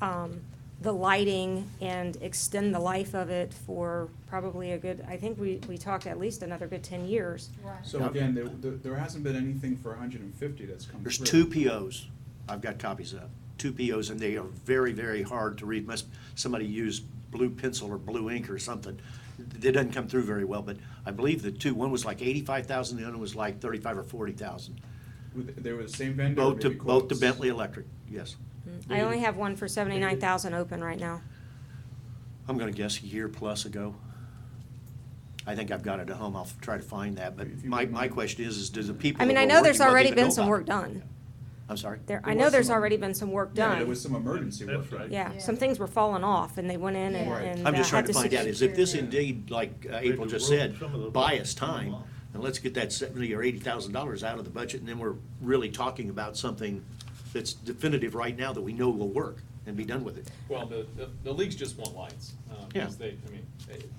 Speaker 15: the lighting and extend the life of it for probably a good, I think we talked at least another good 10 years.
Speaker 3: So again, there hasn't been anything for 150 that's come through.
Speaker 4: There's 2 POs. I've got copies of 2 POs, and they are very, very hard to read. Somebody used blue pencil or blue ink or something. It doesn't come through very well, but I believe the 2, one was like $85,000, the other was like $35,000 or $40,000.
Speaker 3: They were the same vendor? or
Speaker 4: Both to,
Speaker 3: maybe
Speaker 4: both to
Speaker 3: quotes?
Speaker 4: Bentley Electric, yes.
Speaker 15: I only have one for 79,000 open right now.
Speaker 4: I'm gonna guess a year plus ago. I think I've got it at home, I'll try to find that, but
Speaker 3: If you
Speaker 4: my
Speaker 3: wouldn't mind.
Speaker 4: question is do the people
Speaker 15: I mean,
Speaker 4: that
Speaker 15: I
Speaker 4: were
Speaker 15: know there's
Speaker 4: working with
Speaker 15: already
Speaker 4: even know
Speaker 15: been some
Speaker 4: about
Speaker 15: work
Speaker 4: it?
Speaker 15: done.
Speaker 4: I'm sorry?
Speaker 15: There, I
Speaker 3: There
Speaker 15: know
Speaker 3: was
Speaker 15: there's
Speaker 3: some-
Speaker 15: already been some work
Speaker 3: Yeah,
Speaker 15: done.
Speaker 3: there was some emergency work, right?
Speaker 15: Yeah, some things were falling off, and they went in and,
Speaker 2: Yeah.
Speaker 3: Right.
Speaker 15: and
Speaker 4: I'm just
Speaker 15: had
Speaker 4: trying to find out,
Speaker 15: secure
Speaker 4: is if this
Speaker 15: it.
Speaker 4: indeed, like April
Speaker 7: Maybe
Speaker 4: just
Speaker 7: roll
Speaker 4: said,
Speaker 7: some of the-
Speaker 4: buy us time, and let's get that $70,000 or $80,000 out of the budget, and then we're really talking about something that's definitive right now that we know will work, and be done with it.
Speaker 6: Well, the leagues just want lights. Because
Speaker 4: Yeah.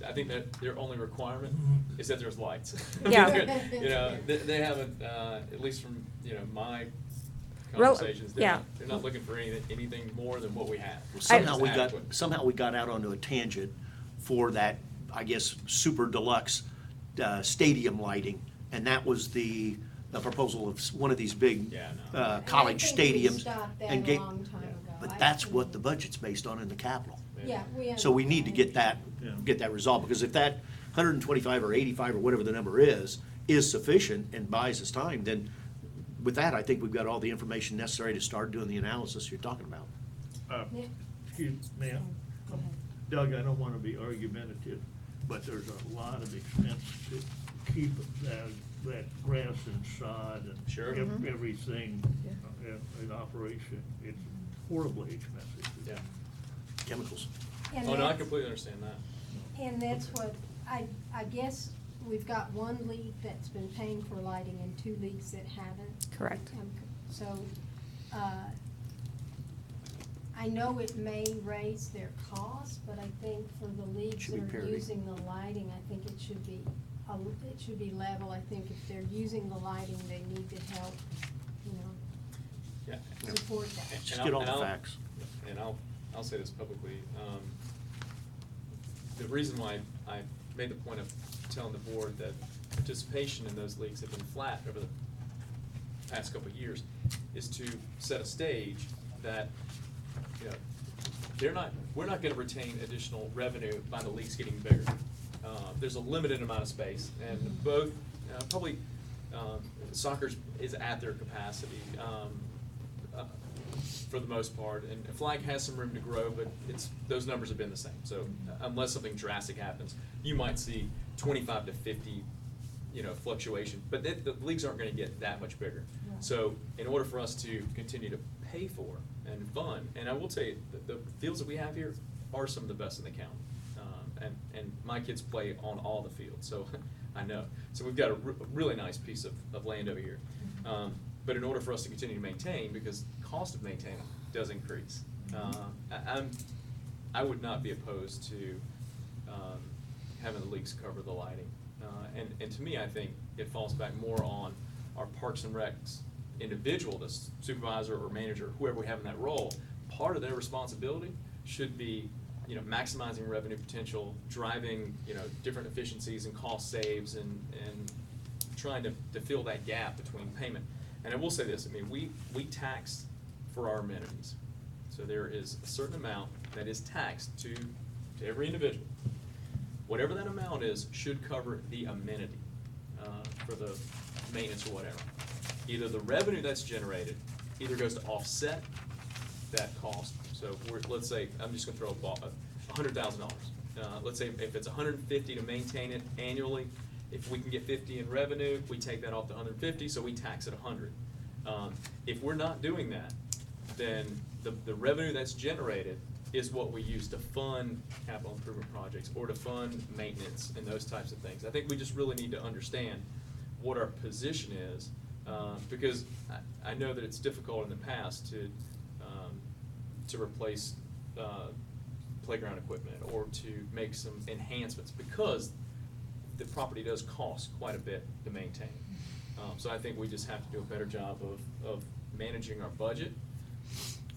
Speaker 6: I think that their only requirement is that there's lights.
Speaker 15: Yeah.
Speaker 6: You know, they haven't, at least from, my
Speaker 15: Rel-
Speaker 6: conversations,
Speaker 15: yeah.
Speaker 6: they're not looking for anything more than what we have.
Speaker 4: Somehow we
Speaker 6: It's
Speaker 4: got,
Speaker 6: adequate.
Speaker 4: somehow we got out onto a tangent for that, I guess, super deluxe stadium lighting, and that was the proposal of one of these big
Speaker 6: Yeah, no.
Speaker 4: college
Speaker 2: I think we
Speaker 4: stadiums.
Speaker 2: stopped that
Speaker 4: and
Speaker 2: a
Speaker 4: get-
Speaker 2: long time ago.
Speaker 4: But that's what the budget's based on in the capital.
Speaker 2: Yeah, we
Speaker 4: So we need to get that,
Speaker 7: Yeah.
Speaker 4: get that resolved, because if that 125 or 85 or whatever the number is sufficient and buys us time, then with that, I think we've got all the information necessary to start doing the analysis you're talking about.
Speaker 2: Yeah.
Speaker 7: Excuse me, ma'am. Doug, I don't wanna be argumentative, but there's a lot of expense to keep that grass and sod and
Speaker 6: Sure.
Speaker 7: everything in operation. It's horribly expensive.
Speaker 6: Yeah.
Speaker 4: Chemicals.
Speaker 2: And
Speaker 6: Oh, no, I
Speaker 2: that's-
Speaker 6: completely understand that.
Speaker 2: And that's what, I guess we've got one league that's been paying for lighting and two leagues that haven't.
Speaker 15: Correct.
Speaker 2: So, I know it may raise their cost, but I think for the leagues
Speaker 4: Should be
Speaker 2: that are
Speaker 4: parity.
Speaker 2: using the lighting, I think it should be, it should be level. I think if they're using the lighting, they need to help,
Speaker 6: Yeah.
Speaker 2: support that.
Speaker 4: Just
Speaker 6: And
Speaker 4: get
Speaker 6: I'll-
Speaker 4: all the
Speaker 6: and I'll-
Speaker 4: facts.
Speaker 6: And I'll say this publicly. The reason why I made the point of telling the board that participation in those leagues have been flat over the past couple of years is to set a stage that, we're not gonna retain additional revenue by the leagues getting bigger. There's a limited amount of space, and both, probably, soccer is at their capacity, for the most part, and flag has some room to grow, but those numbers have been the same. So unless something drastic happens, you might see 25 to 50, fluctuation, but the leagues aren't gonna get that much bigger. So in order for us to continue to pay for and fund, and I will tell you, the fields that we have here are some of the best in the county. And my kids play on all the fields, so I know. So we've got a really nice piece of land over here. But in order for us to continue to maintain, because cost of maintaining does increase, I would not be opposed to having the leagues cover the lighting. And to me, I think it falls back more on our Parks and Recs individual, the supervisor or manager, whoever we have in that role. Part of their responsibility should be, maximizing revenue potential, driving, different efficiencies and cost saves, and trying to fill that gap between payment. And I will say this, we tax for our amenities. So there is a certain amount that is taxed to every individual. Whatever that amount is should cover the amenity, for the maintenance or whatever. Either the revenue that's generated either goes to offset that cost. So let's say, I'm just gonna throw $100,000. Let's say if it's $150 to maintain it annually, if we can get 50 in revenue, we take that off to 150, so we tax it 100. If we're not doing that, then the revenue that's generated is what we use to fund capital improvement projects or to fund maintenance and those types of things. I think we just really need to understand what our position is, because I know that it's difficult in the past to replace playground equipment or to make some enhancements, because the property does cost quite a bit to maintain. So I think we just have to do a better job of managing our budget,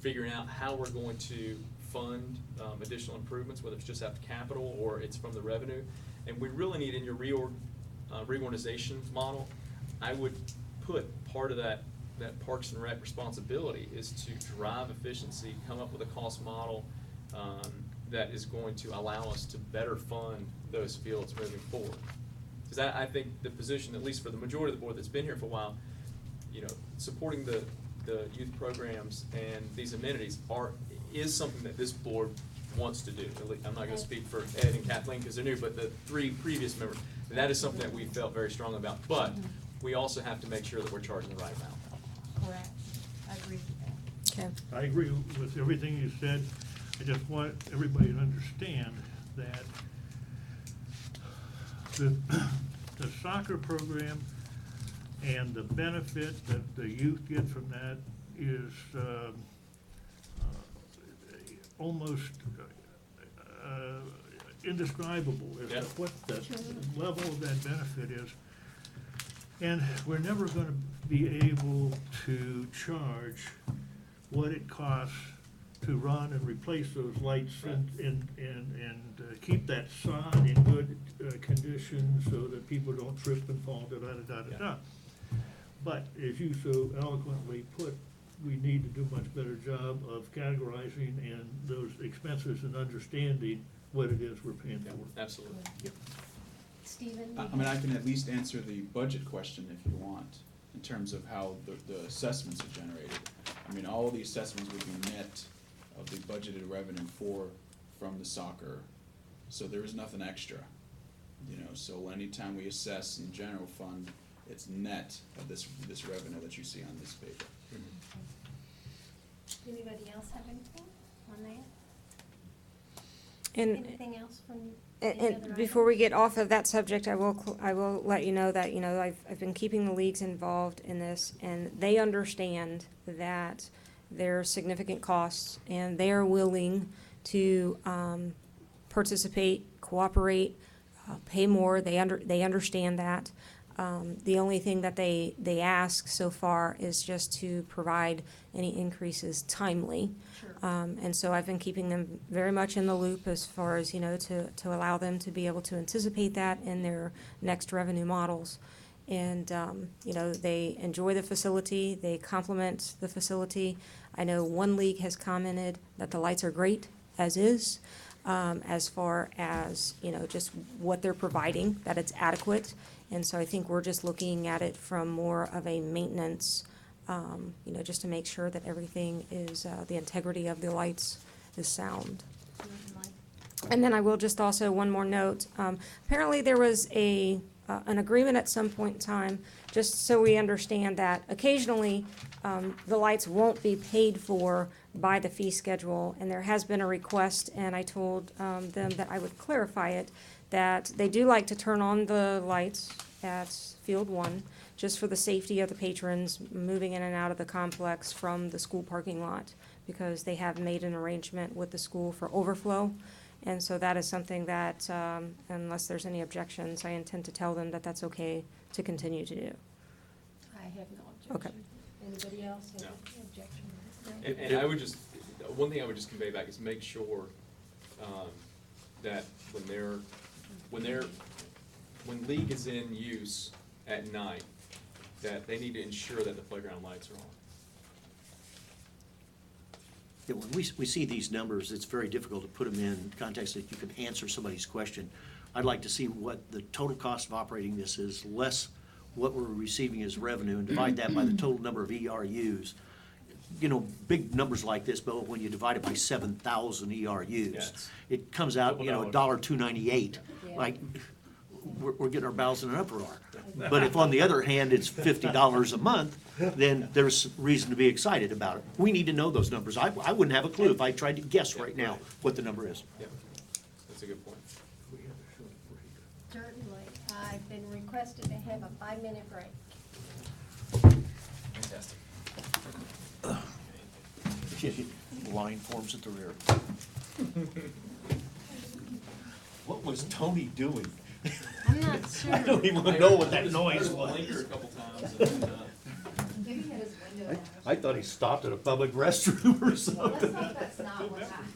Speaker 6: figuring out how we're going to fund additional improvements, whether it's just out of capital or it's from the revenue. And we really need, in your reorganization model, I would put part of that Parks and Rec responsibility is to drive efficiency, come up with a cost model that is going to allow us to better fund those fields moving forward. Because I think the position, at least for the majority of the board that's been here for a while, you know, supporting the youth programs and these amenities is something that this board wants to do. At least, I'm not gonna speak for Ed and Kathleen because they're new, but the 3 previous members, that is something that we felt very strong about. But we also have to make sure that we're charging the right amount.
Speaker 14: Correct. I agree with that.
Speaker 15: Okay.
Speaker 7: I agree with everything you said. I just want everybody to understand that the soccer program and the benefit that the youth get from that is almost indescribable as to what the level of that benefit is. And we're never gonna be able to charge what it costs to run and replace those lights and keep that sod in good condition so that people don't trip and fall, da-da-da-da-da-da. But as you so eloquently put, we need to do a much better job of categorizing and those expenses and understanding what it is we're paying for.
Speaker 6: Absolutely.
Speaker 2: Stephen?
Speaker 3: I mean, I can at least answer the budget question if you want, in terms of how the assessments are generated. I mean, all of the assessments would be net of the budgeted revenue from the soccer, so there is nothing extra. You know, so anytime we assess in general fund, it's net of this revenue that you see on this paper.
Speaker 2: Anybody else have anything on that?
Speaker 15: And
Speaker 2: Anything else from any other
Speaker 15: And before we
Speaker 2: items?
Speaker 15: get off of that subject, I will let you know that, you know, I've been keeping the leagues involved in this, and they understand that there are significant costs, and they are willing to participate, cooperate, pay more. They understand that. The only thing that they ask so far is just to provide any increases timely. And so I've been keeping them very much in the loop as far as, you know, to allow them to be able to anticipate that in their next revenue models. And, you know, they enjoy the facility, they complement the facility. I know one league has commented that the lights are great as is, as far as, you know, just what they're providing, that it's adequate. And so I think we're just looking at it from more of a maintenance, you know, just to make sure that everything is, the integrity of the lights is sound. And then I will just also, one more note, apparently there was an agreement at some point in time, just so we understand that occasionally, the lights won't be paid for by the fee schedule, and there has been a request, and I told, them that I would clarify it, that they do like to turn on the lights at Field 1, just for the safety of the patrons moving in and out of the complex from the school parking lot, because they have made an arrangement with the school for overflow. And so that is something that, unless there's any objections, I intend to tell them that that's okay to continue to do.
Speaker 2: I have no
Speaker 15: Okay.
Speaker 2: objection. Anybody else have
Speaker 6: No.
Speaker 2: any objection?
Speaker 6: And I would just, one thing I would just convey back is make sure, that when league is in use at night, that they need to ensure that the playground lights are on.
Speaker 4: Yeah, when we see these numbers, it's very difficult to put them in context that you can answer somebody's question. I'd like to see what the total cost of operating this is, less what we're receiving as revenue, and divide that by the total number of ERUs. You know, big numbers like this, but when you divide it by 7,000 ERUs,
Speaker 6: Yes.
Speaker 4: it comes out, you know, $1.298.
Speaker 2: Yeah.
Speaker 4: Like, we're getting our bowels in an uproar. But if, on the other hand, it's $50 a month, then there's reason to be excited about it. We need to know those numbers. I wouldn't have a clue if I tried to guess right now what the number is.
Speaker 6: Yeah, that's a good point.
Speaker 2: Certainly. I've been requested to have a 5-minute break.
Speaker 6: Fantastic.
Speaker 4: Line forms at the rear. What was Tony doing?
Speaker 2: I'm not sure.
Speaker 4: I don't even know what that noise
Speaker 6: Blinker
Speaker 4: was.
Speaker 6: a couple times and then,
Speaker 2: Maybe he had his window down.
Speaker 4: I thought he stopped at a public restroom or
Speaker 2: Let's
Speaker 4: something.
Speaker 2: hope that's not what happened.